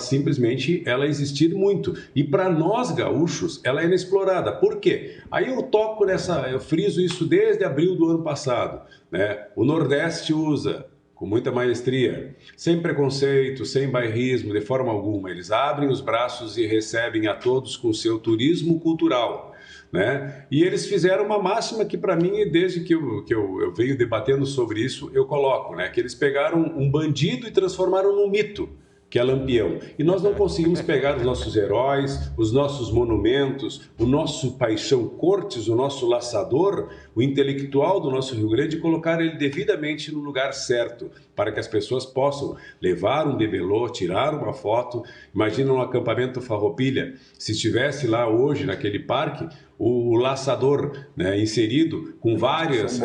existir muito. E para nós gaúchos, ela é inexplorada. Por quê? Aí eu friso isso desde abril do ano passado, né? O Nordeste usa com muita maestria, sem preconceito, sem bairrismo, de forma alguma. Eles abrem os braços e recebem a todos com seu turismo cultural. Né? E eles fizeram uma máxima que, para mim, desde que eu venho debatendo sobre isso, eu coloco, né? Que eles pegaram um bandido e transformaram num mito, que é Lampião. E nós não conseguimos pegar os nossos heróis, os nossos monumentos, o nosso Paixão Cortes, o nosso laçador, o intelectual do nosso Rio Grande, e colocar ele devidamente no lugar certo, para que as pessoas possam levar um bibelô, tirar uma foto. Imagina um acampamento Farroupilha, se estivesse lá hoje, naquele parque, o laçador, né, inserido com vários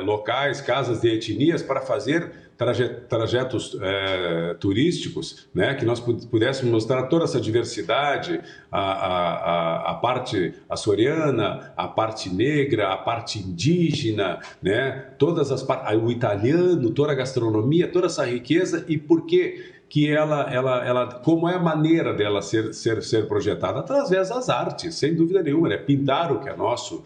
locais, casas de etnias, para fazer trajetos turísticos, né, que nós pudéssemos mostrar toda essa diversidade, a parte açoriana, a parte negra, a parte indígena, né, todas as o italiano, toda a gastronomia, toda essa riqueza. E por quê? Que ela, como é a maneira dela ser projetada? Através das artes, sem dúvida nenhuma, né? Pintar o que é nosso,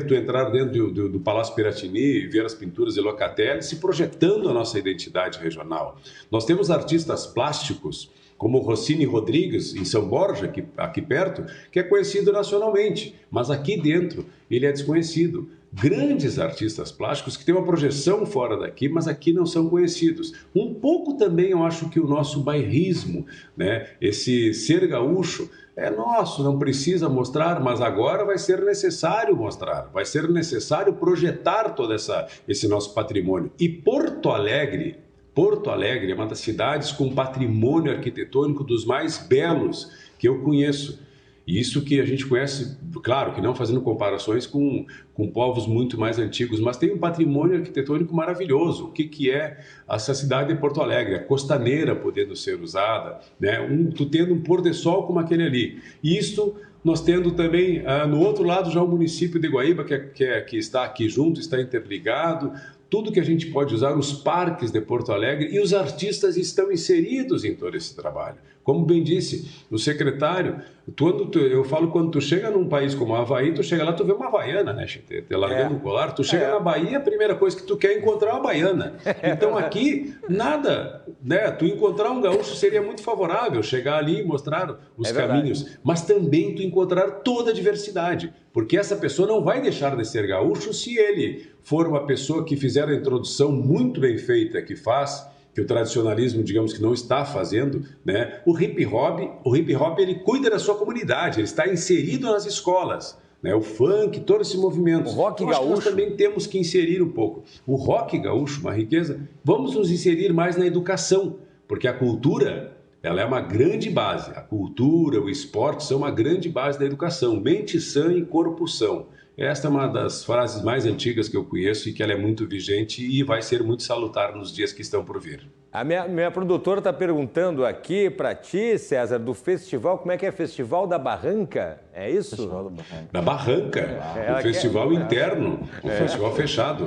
tu entrar dentro do Palácio Piratini e ver as pinturas de Locatelli, se projetando a nossa identidade regional. Nós temos artistas plásticos, como o Rossini Rodrigues, em São Borja, aqui perto, que é conhecido nacionalmente, mas aqui dentro ele é desconhecido. Grandes artistas plásticos que têm uma projeção fora daqui, mas aqui não são conhecidos. Um pouco também eu acho que o nosso bairrismo, né? Esse ser gaúcho é nosso, não precisa mostrar, mas agora vai ser necessário mostrar, vai ser necessário projetar todo esse nosso patrimônio. E Porto Alegre é uma das cidades com patrimônio arquitetônico dos mais belos que eu conheço. Isso que a gente conhece, claro, que não fazendo comparações com povos muito mais antigos, mas tem um patrimônio arquitetônico maravilhoso. O que é essa cidade de Porto Alegre? A costaneira podendo ser usada, né? Tu tendo um pôr de sol como aquele ali. E isto nós tendo também, no outro lado, já o município de Guaíba, que está aqui junto, está interligado. Tudo que a gente pode usar, os parques de Porto Alegre, e os artistas estão inseridos em todo esse trabalho. Como bem disse o secretário, eu falo, quando tu chega num país como o Havaí, tu chega lá, tu vê uma havaiana, né? Te largando um colar. Tu chega na Bahia, a primeira coisa que tu quer é encontrar uma baiana. Então aqui, nada, né? Tu encontrar um gaúcho seria muito favorável, chegar ali e mostrar os caminhos. Mas também tu encontrar toda a diversidade, porque essa pessoa não vai deixar de ser gaúcho se ele for uma pessoa que fizer a introdução muito bem feita, que o tradicionalismo, digamos, que não está fazendo, né? O hip hop ele cuida da sua comunidade, ele está inserido nas escolas, né? O funk, todo esse movimento.
O rock gaúcho.
Nós também temos que inserir um pouco. O rock gaúcho, uma riqueza. Vamos nos inserir mais na educação, porque a cultura, ela é uma grande base. A cultura, o esporte são uma grande base da educação. Mente sã e corpo são. Esta é uma das frases mais antigas que eu conheço e que ela é muito vigente e vai ser muito salutar nos dias que estão por vir.
A minha produtora está perguntando aqui para ti, César, do festival, como é que é? Festival da Barranca? É isso?
Festival da Barranca. O festival interno, o festival fechado.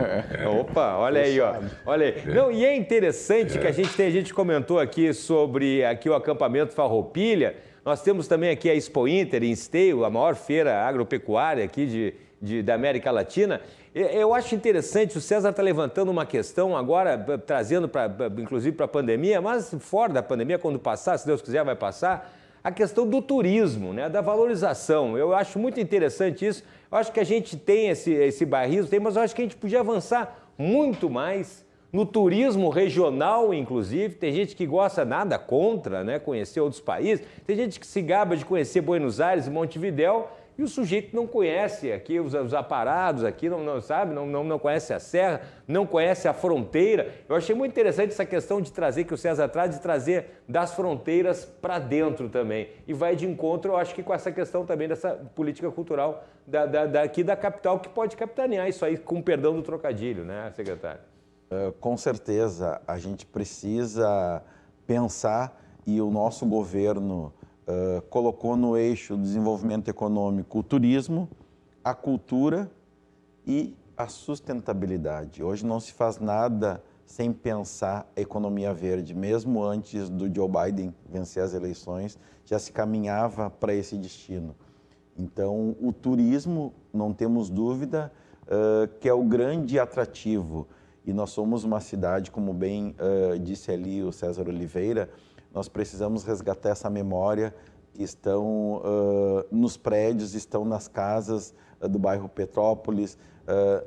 Opa, olha aí, ó. Olha aí. Não, e é interessante que a gente comentou aqui sobre o acampamento Farroupilha. Nós temos também aqui a Expo Inter em Esteio, a maior feira agropecuária aqui da América Latina. Eu acho interessante, o César está levantando uma questão agora, trazendo inclusive para a pandemia, mas fora da pandemia, quando passar, se Deus quiser vai passar, a questão do turismo, né, da valorização. Eu acho muito interessante isso. Eu acho que a gente tem esse bairrismo, mas eu acho que a gente podia avançar muito mais no turismo regional, inclusive. Tem gente que gosta, nada contra, né, conhecer outros países. Tem gente que se gaba de conhecer Buenos Aires e Montevidéu e o sujeito não conhece aqui os aparados, aqui não sabe, não conhece a serra, não conhece a fronteira. Eu achei muito interessante essa questão de trazer, que o César traz, de trazer das fronteiras para dentro também. E vai de encontro, eu acho que com essa questão também dessa política cultural daqui da capital, que pode capitanear isso aí, com perdão do trocadilho, né, secretário?
Com certeza, a gente precisa pensar, e o nosso governo colocou no eixo do desenvolvimento econômico o turismo, a cultura e a sustentabilidade. Hoje não se faz nada sem pensar a economia verde. Mesmo antes do Joe Biden vencer as eleições, já se caminhava para esse destino. Então, o turismo, não temos dúvida, que é o grande atrativo. E nós somos uma cidade, como bem disse ali o César Oliveira, nós precisamos resgatar essa memória que estão nos prédios, estão nas casas do bairro Petrópolis,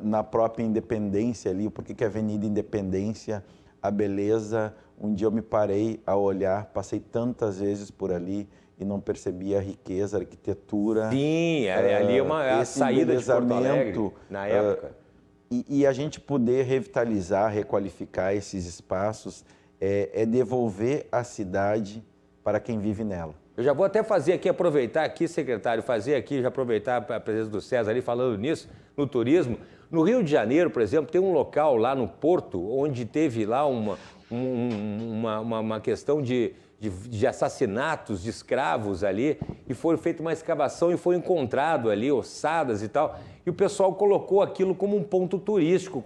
na própria Independência ali, porque que a Avenida Independência, a beleza, um dia eu me parei a olhar, passei tantas vezes por ali e não percebi a riqueza, a arquitetura.
Sim, ali é a saída de Porto Alegre, na época.
E a gente poder revitalizar, requalificar esses espaços, é devolver a cidade para quem vive nela.
Eu já vou até fazer aqui, aproveitar aqui, secretário, já aproveitar a presença do César ali falando nisso, no turismo. No Rio de Janeiro, por exemplo, tem um local lá no Porto, onde teve lá uma questão de assassinatos de escravos ali, e foi feita uma escavação e foi encontrado ali ossadas e tal, e o pessoal colocou aquilo como um ponto turístico,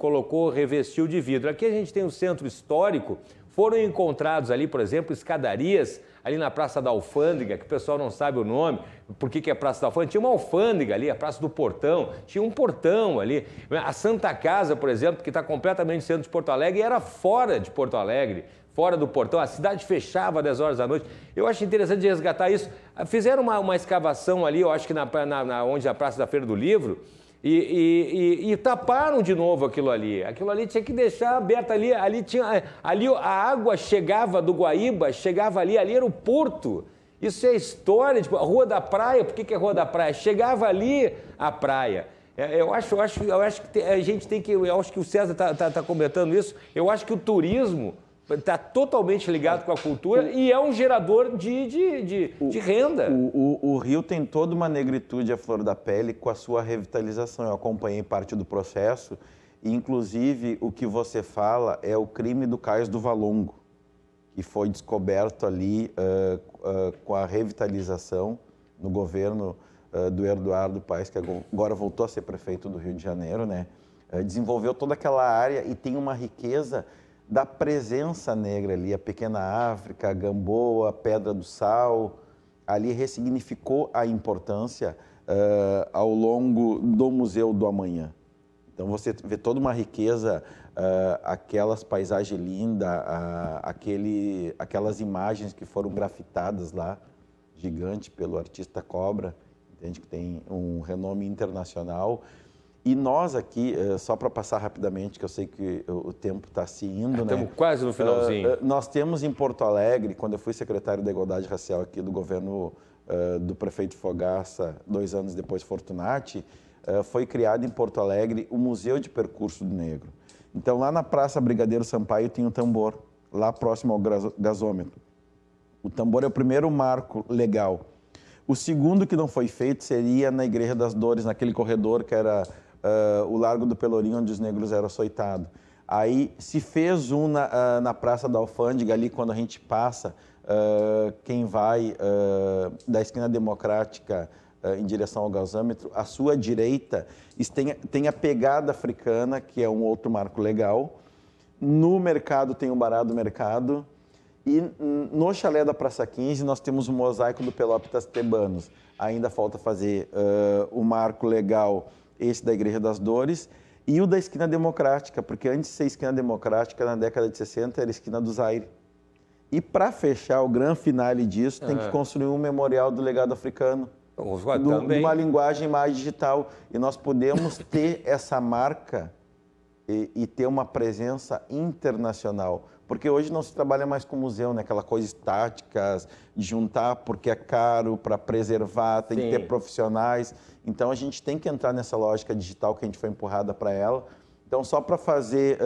revestiu de vidro. Aqui a gente tem o centro histórico, foram encontrados ali, por exemplo, escadarias ali na Praça da Alfândega, que o pessoal não sabe o nome, por que é Praça da Alfândega? Tinha uma alfândega ali, a Praça do Portão, tinha um portão ali. A Santa Casa, por exemplo, que está completamente no centro de Porto Alegre, era fora de Porto Alegre, fora do portão, a cidade fechava às 10 horas da noite. Eu acho interessante resgatar isso. Fizeram uma escavação ali, eu acho que onde a Praça da Feira do Livro, e taparam de novo aquilo ali. Aquilo ali tinha que deixar aberto ali. Ali a água chegava do Guaíba, chegava ali era o porto. Isso é história, tipo, a Rua da Praia. Por que é Rua da Praia? Chegava ali a praia. Eu acho que a gente tem que. Eu acho que o César está comentando isso. Eu acho que o turismo está totalmente ligado com a cultura e é um gerador de renda.
O Rio tem toda uma negritude à flor da pele com a sua revitalização. Eu acompanhei parte do processo e, inclusive, o que você fala é o crime do Cais do Valongo, que foi descoberto ali com a revitalização no governo do Eduardo Paes, que agora voltou a ser prefeito do Rio de Janeiro, né? Desenvolveu toda aquela área e tem uma riqueza da presença negra ali, a Pequena África, a Gamboa, a Pedra do Sal, ali ressignificou a importância ao longo do Museu do Amanhã. Então você vê toda uma riqueza, aquelas paisagens lindas, aquelas imagens que foram grafitadas lá, gigante pelo artista Cobra, entende, que tem um renome internacional. E nós aqui, só para passar rapidamente, que eu sei que o tempo está se indo, né?
Estamos quase no finalzinho.
Nós temos em Porto Alegre, quando eu fui secretário da Igualdade Racial aqui do governo do prefeito Fogaça, 2 anos depois Fortunati, foi criado em Porto Alegre o Museu de Percurso do Negro. Então, lá na Praça Brigadeiro Sampaio tem um tambor, lá próximo ao gasômetro. O tambor é o primeiro marco legal. O segundo que não foi feito seria na Igreja das Dores, naquele corredor que era o Largo do Pelourinho, onde os negros eram açoitados. Aí se fez um na Praça da Alfândega, ali quando a gente passa, quem vai da esquina democrática em direção ao gasômetro, à sua direita tem a pegada africana, que é um outro marco legal. No mercado tem o Bará do Mercado. E no chalé da Praça 15 nós temos o mosaico do Pelópitas Tebanos. Ainda falta fazer o marco legal, esse da Igreja das Dores, e o da Esquina Democrática, porque antes de ser Esquina Democrática, na década de 60, era Esquina do Zaire. E para fechar o grande finale disso, tem que construir um memorial do legado africano, numa linguagem mais digital. E nós podemos ter essa marca e ter uma presença internacional. Porque hoje não se trabalha mais com museu, né? Aquela coisa estática, de juntar porque é caro, para preservar, tem que ter profissionais. Então, a gente tem que entrar nessa lógica digital que a gente foi empurrada para ela. Então, só para fazer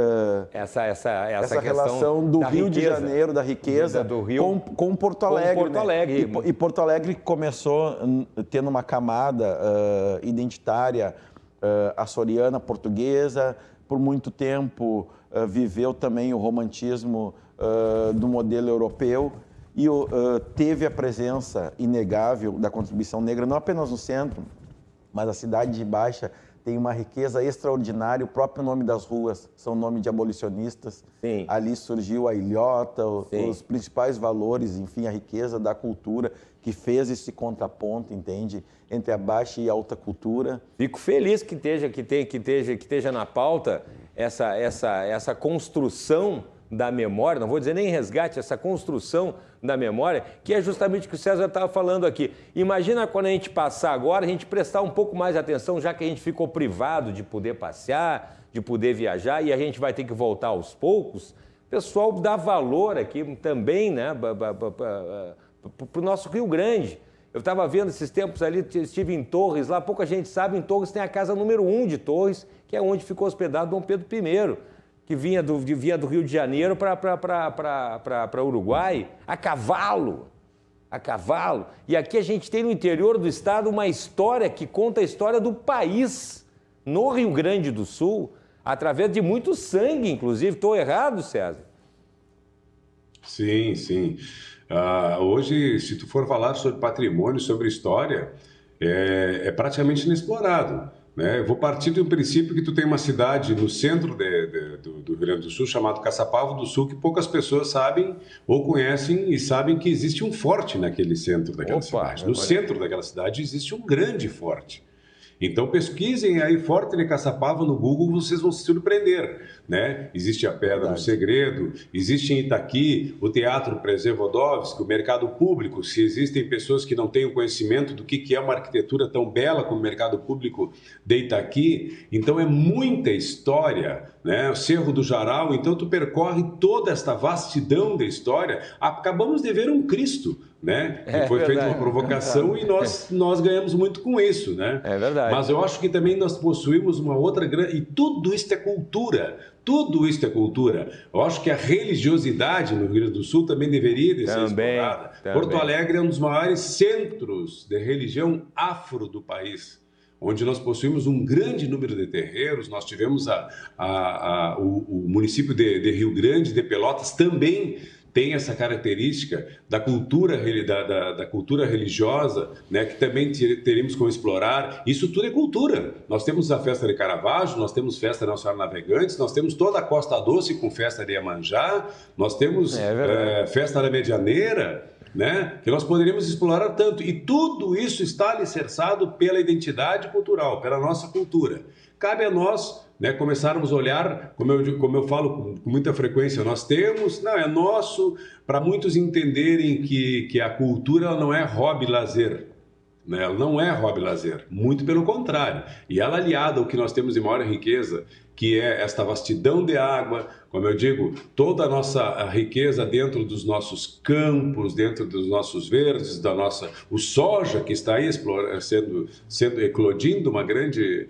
essa relação do Rio de Janeiro, da riqueza,
do Rio,
com Porto Alegre. Porto Alegre. Né? E Porto Alegre começou tendo uma camada identitária açoriana, portuguesa. Por muito tempo viveu também o romantismo do modelo europeu e teve a presença inegável da contribuição negra, não apenas no centro, mas a cidade de Baixa tem uma riqueza extraordinária. O próprio nome das ruas são nome de abolicionistas. Sim. Ali surgiu a ilhota, os principais valores, enfim, a riqueza da cultura que fez esse contraponto, entende, entre a baixa e a alta cultura.
Fico feliz que esteja na pauta essa construção da memória, não vou dizer nem resgate, essa construção da memória, que é justamente o que o César estava falando aqui. Imagina quando a gente passar agora, a gente prestar um pouco mais atenção, já que a gente ficou privado de poder passear, de poder viajar, e a gente vai ter que voltar aos poucos. O pessoal dá valor aqui também, né, para o nosso Rio Grande. Eu estava vendo esses tempos ali, estive em Torres, lá pouca gente sabe, em Torres tem a casa número 1 de Torres, que é onde ficou hospedado Dom Pedro I, que vinha do Rio de Janeiro para Uruguai, a cavalo. E aqui a gente tem no interior do estado uma história que conta a história do país, no Rio Grande do Sul, através de muito sangue, inclusive. Estou errado, César?
Sim, sim. Hoje, se tu for falar sobre patrimônio, sobre história, é praticamente inexplorado. Né? Eu vou partir do princípio que tu tem uma cidade no centro do Rio Grande do Sul, chamado Caçapava do Sul, que poucas pessoas sabem ou conhecem e sabem que existe um forte naquele centro daquela cidade. No centro daquela cidade existe um grande forte. Então pesquisem aí Forte de Caçapava no Google, vocês vão se surpreender, né? Existe a Pedra do Segredo, existe em Itaqui o Teatro Przewodowski, o Mercado Público. Se existem pessoas que não têm o conhecimento do que é uma arquitetura tão bela como o Mercado Público de Itaqui, então é muita história, né? O Cerro do Jarau, então tu percorre toda esta vastidão da história. Acabamos de ver um Cristo, né? Que foi feita uma provocação e nós ganhamos muito com isso, né?
É verdade.
Mas eu acho que também nós possuímos uma outra grande... E tudo isso é cultura. Tudo isso é cultura. Eu acho que a religiosidade no Rio Grande do Sul também deveria ser explorada. Porto Alegre é um dos maiores centros de religião afro do país, onde nós possuímos um grande número de terreiros. Nós tivemos o município de Rio Grande, de Pelotas, também tem essa característica da cultura religiosa, né, que também teríamos como explorar. Isso tudo é cultura. Nós temos a festa de Caravaggio, nós temos festa Nossa Senhora Navegantes, nós temos toda a Costa Doce com festa de Iemanjá, nós temos festa da Medianeira, né, que nós poderíamos explorar tanto. E tudo isso está alicerçado pela identidade cultural, pela nossa cultura. Cabe a nós, né, começarmos a olhar, como eu falo com muita frequência, nós temos, não, é nosso, para muitos entenderem que a cultura ela não é hobby lazer, né? Ela não é hobby lazer, muito pelo contrário. E ela aliada ao que nós temos de maior riqueza, que é esta vastidão de água, como eu digo, toda a nossa riqueza dentro dos nossos campos, dentro dos nossos verdes, o soja que está aí sendo eclodindo uma grande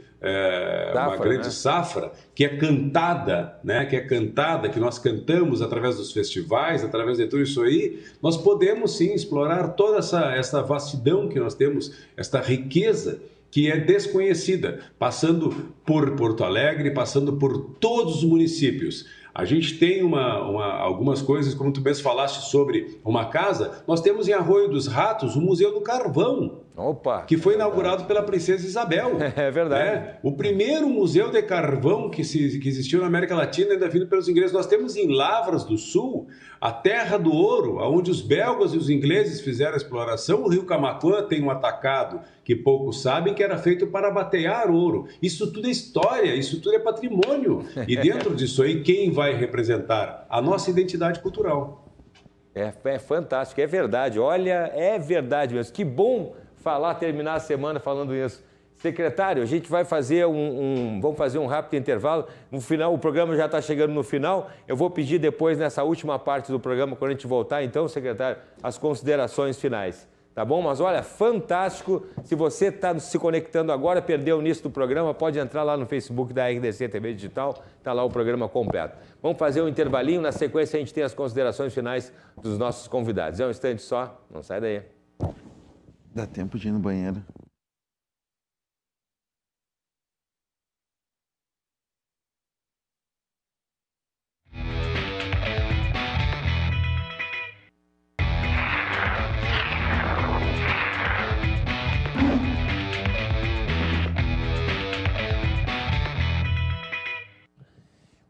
safra, que é cantada, né? Que nós cantamos através dos festivais, através de tudo isso aí. Nós podemos sim explorar toda essa vastidão que nós temos, esta riqueza que é desconhecida, passando por Porto Alegre, passando por todos os municípios. A gente tem algumas coisas, como tu mesmo falaste sobre uma casa, nós temos em Arroio dos Ratos o Museu do Carvão, que foi inaugurado pela Princesa Isabel.
É verdade.
Né? O primeiro museu de carvão que existiu na América Latina, ainda vindo pelos ingleses. Nós temos em Lavras do Sul a Terra do Ouro, onde os belgas e os ingleses fizeram a exploração. O rio Camaquã tem um atacado que poucos sabem, que era feito para batear ouro. Isso tudo é história, isso tudo é patrimônio. E dentro disso aí, quem vai representar? A nossa identidade cultural.
É fantástico, é verdade. Olha, é verdade mesmo. Que bom terminar a semana falando isso. Secretário, a gente vai fazer vamos fazer um rápido intervalo. No final, o programa já está chegando no final. Eu vou pedir depois, nessa última parte do programa, quando a gente voltar, então, secretário, as considerações finais. Tá bom? Mas olha, fantástico. Se você está se conectando agora, perdeu o início do programa, pode entrar lá no Facebook da RDC TV Digital, está lá o programa completo. Vamos fazer um intervalinho, na sequência a gente tem as considerações finais dos nossos convidados. É um instante só, não sai daí.
Dá tempo de ir no banheiro.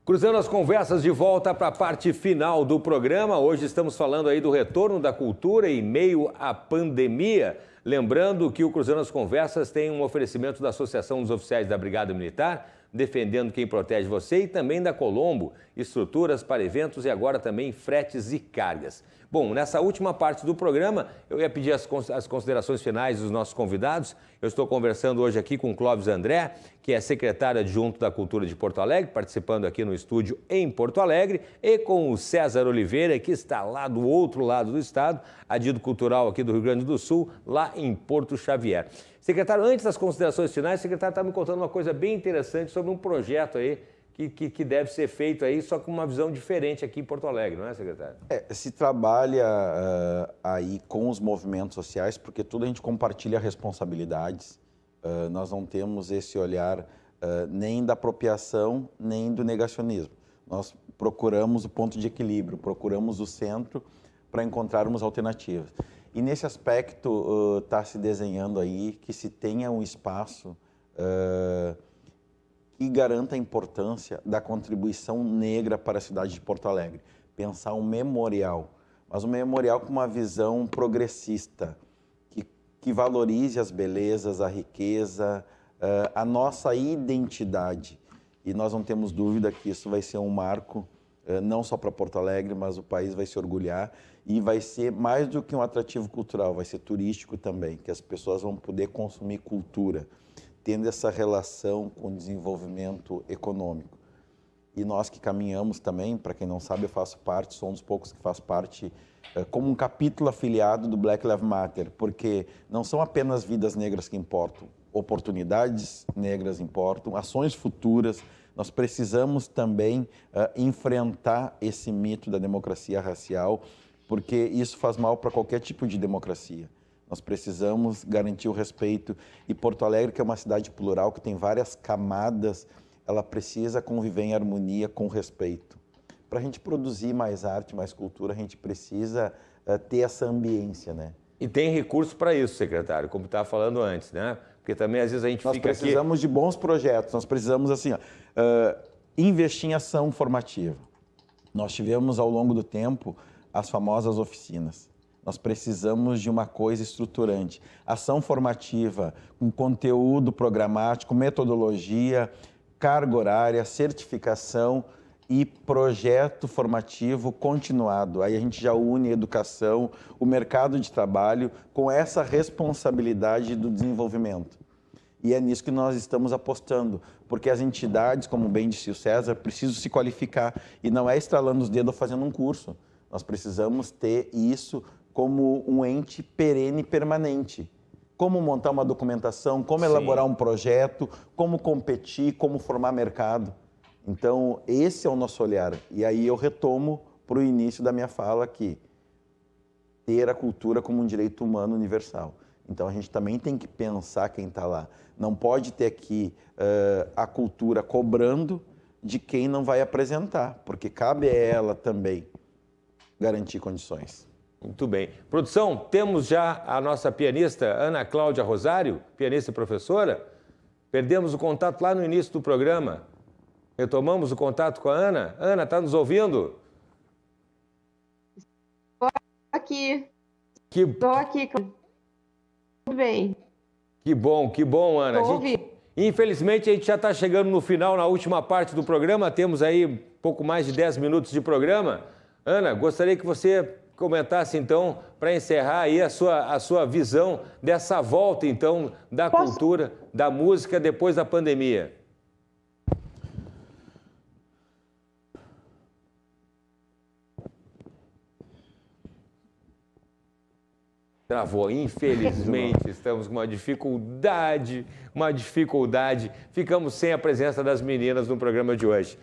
Cruzando as conversas de volta para a parte final do programa. Hoje estamos falando aí do retorno da cultura em meio à pandemia. Lembrando que o Cruzando as Conversas tem um oferecimento da Associação dos Oficiais da Brigada Militar, defendendo quem protege você, e também da Colombo, estruturas para eventos e agora também fretes e cargas. Bom, nessa última parte do programa, eu ia pedir as considerações finais dos nossos convidados. Eu estou conversando hoje aqui com Clóvis André, que é secretário adjunto da Cultura de Porto Alegre, participando aqui no estúdio em Porto Alegre, e com o César Oliveira, que está lá do outro lado do estado, adido cultural aqui do Rio Grande do Sul, lá em Porto Xavier. Secretário, antes das considerações finais, o secretário está me contando uma coisa bem interessante sobre um projeto aí que deve ser feito aí, só com uma visão diferente aqui em Porto Alegre, não é, secretário?
Se trabalha aí com os movimentos sociais, porque tudo a gente compartilha responsabilidades. Nós não temos esse olhar nem da apropriação, nem do negacionismo. Nós procuramos o ponto de equilíbrio, procuramos o centro para encontrarmos alternativas. E nesse aspecto está se desenhando aí que se tenha um espaço que garanta a importância da contribuição negra para a cidade de Porto Alegre. Pensar um memorial, mas um memorial com uma visão progressista, que valorize as belezas, a riqueza, a nossa identidade. E nós não temos dúvida que isso vai ser um marco, não só para Porto Alegre, mas o país vai se orgulhar e vai ser mais do que um atrativo cultural, vai ser turístico também, que as pessoas vão poder consumir cultura, tendo essa relação com o desenvolvimento econômico. E nós que caminhamos também, para quem não sabe, eu faço parte, sou um dos poucos que faz parte, como um capítulo afiliado do Black Lives Matter, porque não são apenas vidas negras que importam, oportunidades negras importam, ações futuras. Nós precisamos também enfrentar esse mito da democracia racial, porque isso faz mal para qualquer tipo de democracia. Nós precisamos garantir o respeito. E Porto Alegre, que é uma cidade plural, que tem várias camadas, ela precisa conviver em harmonia com respeito. Para a gente produzir mais arte, mais cultura, a gente precisa ter essa ambiência, né?
E tem recurso para isso, secretário, como estava falando antes, né? Porque também às vezes a gente fica aqui...
Nós precisamos de bons projetos, nós precisamos assim, investir em ação formativa. Nós tivemos ao longo do tempo as famosas oficinas. Nós precisamos de uma coisa estruturante. Ação formativa, com conteúdo programático, metodologia, carga horária, certificação e projeto formativo continuado. Aí a gente já une a educação, o mercado de trabalho com essa responsabilidade do desenvolvimento. E é nisso que nós estamos apostando, porque as entidades, como bem disse o César, precisam se qualificar. E não é estralando os dedos ou fazendo um curso. Nós precisamos ter isso como um ente perene e permanente. Como montar uma documentação, como elaborar um projeto, como competir, como formar mercado. Então, esse é o nosso olhar. E aí eu retomo para o início da minha fala aqui. Ter a cultura como um direito humano universal. Então, a gente também tem que pensar quem está lá. Não pode ter aqui a cultura cobrando de quem não vai apresentar, porque cabe a ela também garantir condições.
Muito bem. Produção, temos já a nossa pianista Ana Cláudia Rosário, pianista e professora. Perdemos o contato lá no início do programa. Retomamos o contato com a Ana. Ana, está nos ouvindo?
Estou aqui.
Estou
aqui. Tudo bem.
Que bom, Ana. Infelizmente, a gente já está chegando no final, na última parte do programa. Temos aí pouco mais de 10 minutos de programa. Ana, gostaria que você comentasse, então, para encerrar aí a sua visão dessa volta, então, da cultura, da música depois da pandemia. Travou, infelizmente, estamos com uma dificuldade. Ficamos sem a presença das meninas no programa de hoje.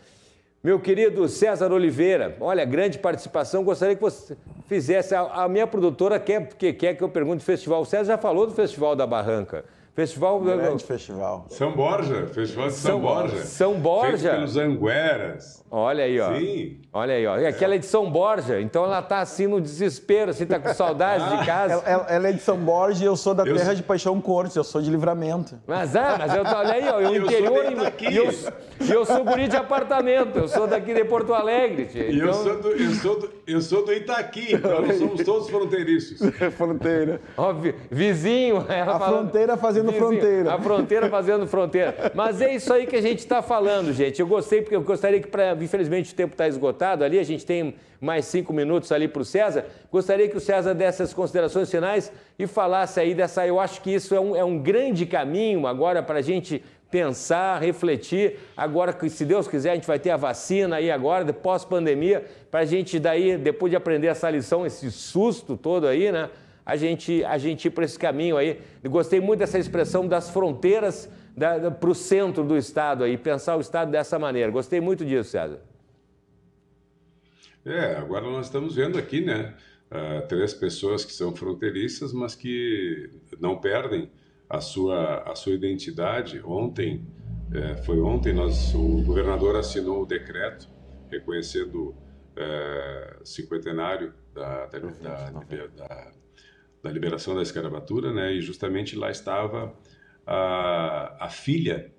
Meu querido César Oliveira, olha, grande participação. Gostaria que você fizesse. A minha produtora quer que eu pergunte do festival. O César já falou do Festival da Barranca.
Grande festival.
São Borja, Festival de São Borja.
São Borja.
Feito pelos Angueras.
Olha aí, ó.
Sim.
Olha aí, ó. E aquela é de São Borja, então ela tá assim no desespero, assim, tá com saudades de casa.
Ela é de São Borja e eu sou da terra de Paixão Cortes, eu sou de Livramento.
Mas olha aí, ó, o interior e eu sou guri de apartamento, eu sou daqui de Porto Alegre.
E então... eu sou do Itaqui, então nós somos todos fronteiriços.
Fronteira.
Ó, vizinho.
A fronteira fazendo fronteira.
A fronteira fazendo fronteira. Mas é isso aí que a gente está falando, gente. Eu gostei, porque eu gostaria que, infelizmente, o tempo está esgotado ali, a gente tem mais 5 minutos ali para o César. Gostaria que o César desse as considerações finais e falasse aí dessa... Eu acho que isso é um grande caminho agora para a gente pensar, refletir. Agora, que se Deus quiser, a gente vai ter a vacina aí agora, pós-pandemia, para a gente daí, depois de aprender essa lição, esse susto todo aí, né? A gente ir para esse caminho aí. Eu gostei muito dessa expressão das fronteiras para o centro do Estado aí, pensar o Estado dessa maneira. Gostei muito disso, César.
Agora nós estamos vendo aqui, né, 3 pessoas que são fronteiriças, mas que não perdem a sua identidade. Ontem, o governador assinou o decreto reconhecendo o cinquentenário da liberação da escravatura, né, e justamente lá estava a filha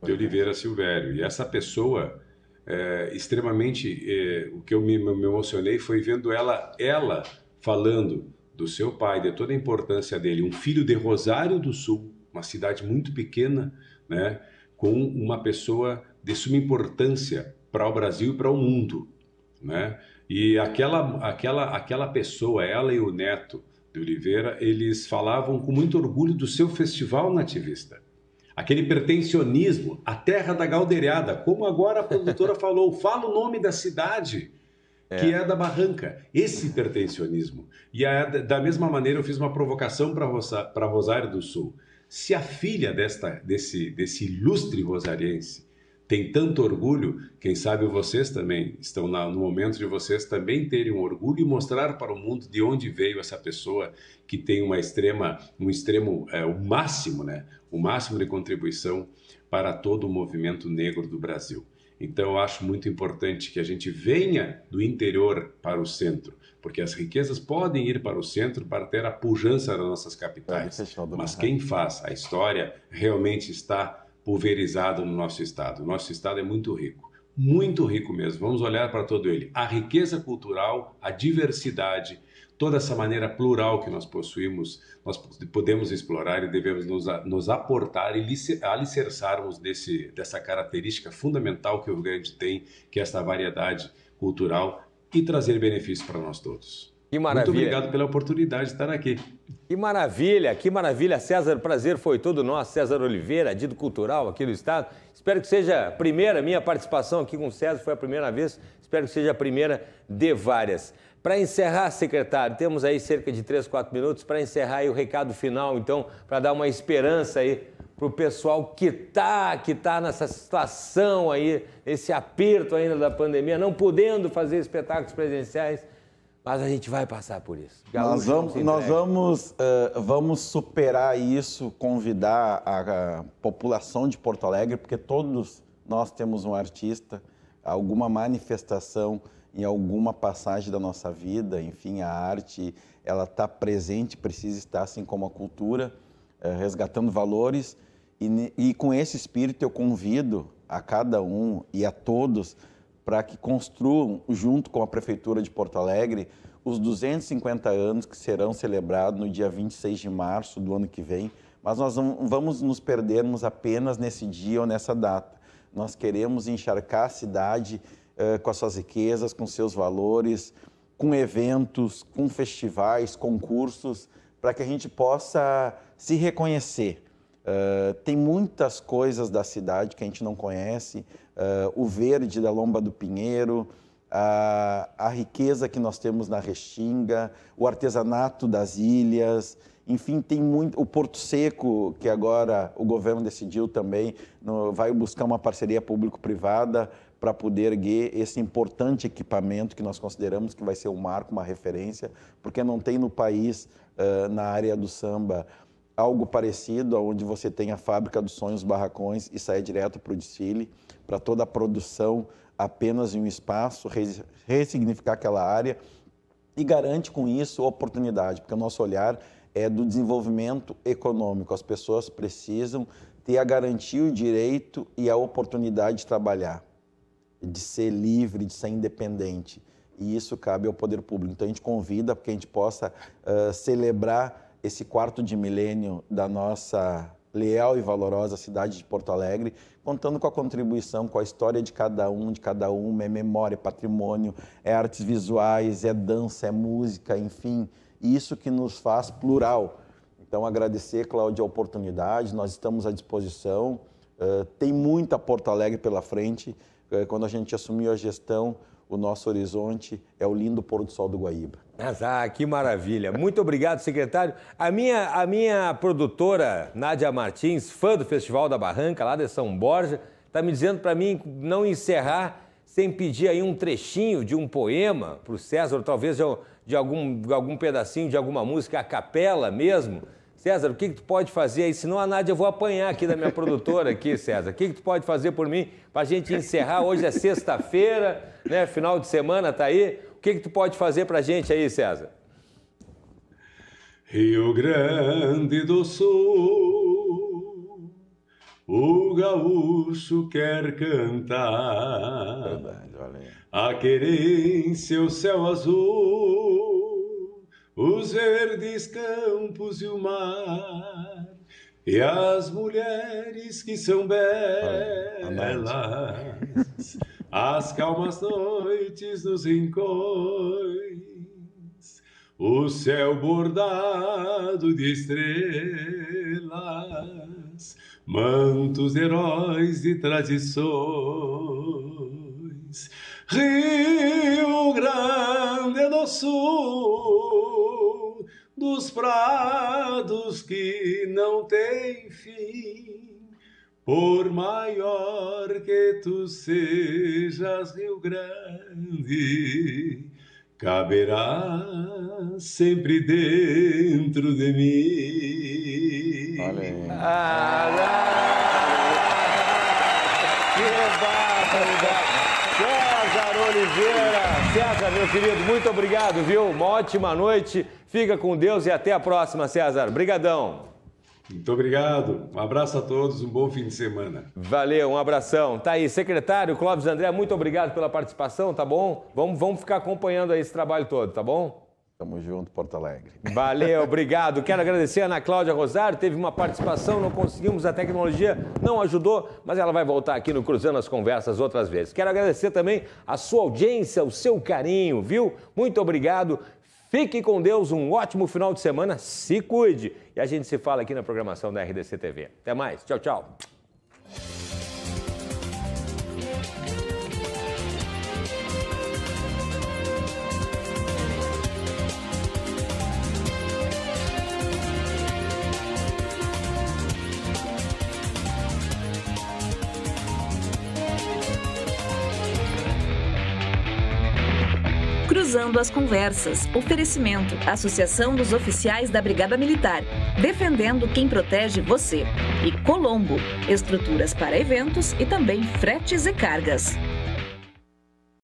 de Oliveira Silvério. E essa pessoa, extremamente... o que eu me emocionei foi vendo ela falando do seu pai, de toda a importância dele. Um filho de Rosário do Sul, uma cidade muito pequena, né, com uma pessoa de suma importância para o Brasil e para o mundo, né? E aquela pessoa, ela e o neto de Oliveira, eles falavam com muito orgulho do seu festival nativista. Aquele pertencionismo, a terra da galdeirada, como agora a produtora falou, fala o nome da cidade, que é da Barranca, esse pertencionismo. E da mesma maneira eu fiz uma provocação para Rosário do Sul. Se a filha desse ilustre rosariense tem tanto orgulho, quem sabe vocês também estão no momento de vocês também terem um orgulho e mostrar para o mundo de onde veio essa pessoa que tem o máximo, né? O máximo de contribuição para todo o movimento negro do Brasil. Então, eu acho muito importante que a gente venha do interior para o centro, porque as riquezas podem ir para o centro para ter a pujança das nossas capitais. Mas quem faz a história realmente está pulverizado no nosso estado. O nosso estado é muito rico mesmo. Vamos olhar para todo ele. A riqueza cultural, a diversidade, toda essa maneira plural que nós possuímos, nós podemos explorar e devemos nos aportar e alicerçarmos dessa característica fundamental que o Rio Grande tem, que é essa variedade cultural, e trazer benefícios para nós todos.
Que maravilha.
Muito obrigado pela oportunidade de estar aqui.
Que maravilha, César, prazer foi todo nosso, César Oliveira, dito cultural aqui do Estado. Espero que seja a primeira, minha participação aqui com o César foi a primeira vez, espero que seja a primeira de várias. Para encerrar, secretário, temos aí cerca de 3, 4 minutos para encerrar aí o recado final, então, para dar uma esperança aí para o pessoal que tá nessa situação aí, esse aperto ainda da pandemia, não podendo fazer espetáculos presenciais. Mas a gente vai passar por isso.
Nós vamos superar isso, convidar a população de Porto Alegre, porque todos nós temos um artista, alguma manifestação em alguma passagem da nossa vida, enfim, a arte, ela está presente, precisa estar, assim como a cultura, resgatando valores. E com esse espírito eu convido a cada um e a todos para que construam, junto com a Prefeitura de Porto Alegre, os 250 anos que serão celebrados no dia 26 de março do ano que vem. Mas nós não vamos nos perdermos apenas nesse dia ou nessa data. Nós queremos encharcar a cidade com as suas riquezas, com seus valores, com eventos, com festivais, concursos, para que a gente possa se reconhecer. Tem muitas coisas da cidade que a gente não conhece, o verde da Lomba do Pinheiro, a riqueza que nós temos na Restinga, o artesanato das ilhas, enfim, tem muito. O Porto Seco, que agora o governo decidiu também, vai buscar uma parceria público-privada para poder erguer esse importante equipamento que nós consideramos que vai ser um marco, uma referência, porque não tem no país, na área do samba, algo parecido, onde você tem a Fábrica dos Sonhos Barracões e sai direto para o desfile, para toda a produção apenas em um espaço, ressignificar aquela área e garante com isso oportunidade, porque o nosso olhar é do desenvolvimento econômico. As pessoas precisam ter a garantia, o direito e a oportunidade de trabalhar, de ser livre, de ser independente. E isso cabe ao poder público. Então a gente convida para que a gente possa celebrar esse 4º de milênio da nossa leal e valorosa cidade de Porto Alegre, contando com a contribuição, com a história de cada uma, é memória, é patrimônio, é artes visuais, é dança, é música, enfim, isso que nos faz plural. Então agradecer, Cláudia, a oportunidade, nós estamos à disposição, tem muita Porto Alegre pela frente. Quando a gente assumiu a gestão, o nosso horizonte é o lindo pôr do sol do Guaíba.
Que maravilha. Muito obrigado, secretário. A minha produtora, Nádia Martins, fã do Festival da Barranca, lá de São Borja, está me dizendo para mim não encerrar sem pedir aí um trechinho de um poema para o César, ou talvez de algum pedacinho de alguma música a capela mesmo. César, o que tu pode fazer aí? Senão a Nádia eu vou apanhar aqui da minha produtora aqui, César. O que tu pode fazer por mim para a gente encerrar? Hoje é sexta-feira, né? Final de semana tá aí. O que tu pode fazer para a gente aí, César?
Rio Grande do Sul, o gaúcho quer cantar.
Verdade, olha.
A querência, o céu azul, os verdes campos e o mar, e as mulheres que são belas, as calmas noites nos rincões, o céu bordado de estrelas, mantos heróis de tradições. Rio Grande do Sul, dos prados que não têm fim, por maior que tu sejas, Rio Grande, caberá sempre dentro de mim.
Olha aí.
Que barbaridade! César Oliveira. César, meu querido, muito obrigado, viu? Uma ótima noite. Fica com Deus e até a próxima, César. Brigadão.
Muito obrigado. Um abraço a todos, um bom fim de semana.
Valeu, um abração. Tá aí, secretário Clóvis André, muito obrigado pela participação, tá bom? Vamos ficar acompanhando aí esse trabalho todo, tá bom?
Tamo junto, Porto Alegre.
Valeu, obrigado. Quero agradecer a Ana Cláudia Rosário, teve uma participação, não conseguimos, a tecnologia não ajudou, mas ela vai voltar aqui no Cruzando as Conversas outras vezes. Quero agradecer também a sua audiência, o seu carinho, viu? Muito obrigado. Fique com Deus, um ótimo final de semana, se cuide. E a gente se fala aqui na programação da RDC TV. Até mais, tchau, tchau.
Cruzando as Conversas. Oferecimento. Associação dos Oficiais da Brigada Militar. Defendendo quem protege você. E Colombo. Estruturas para eventos e também fretes e cargas.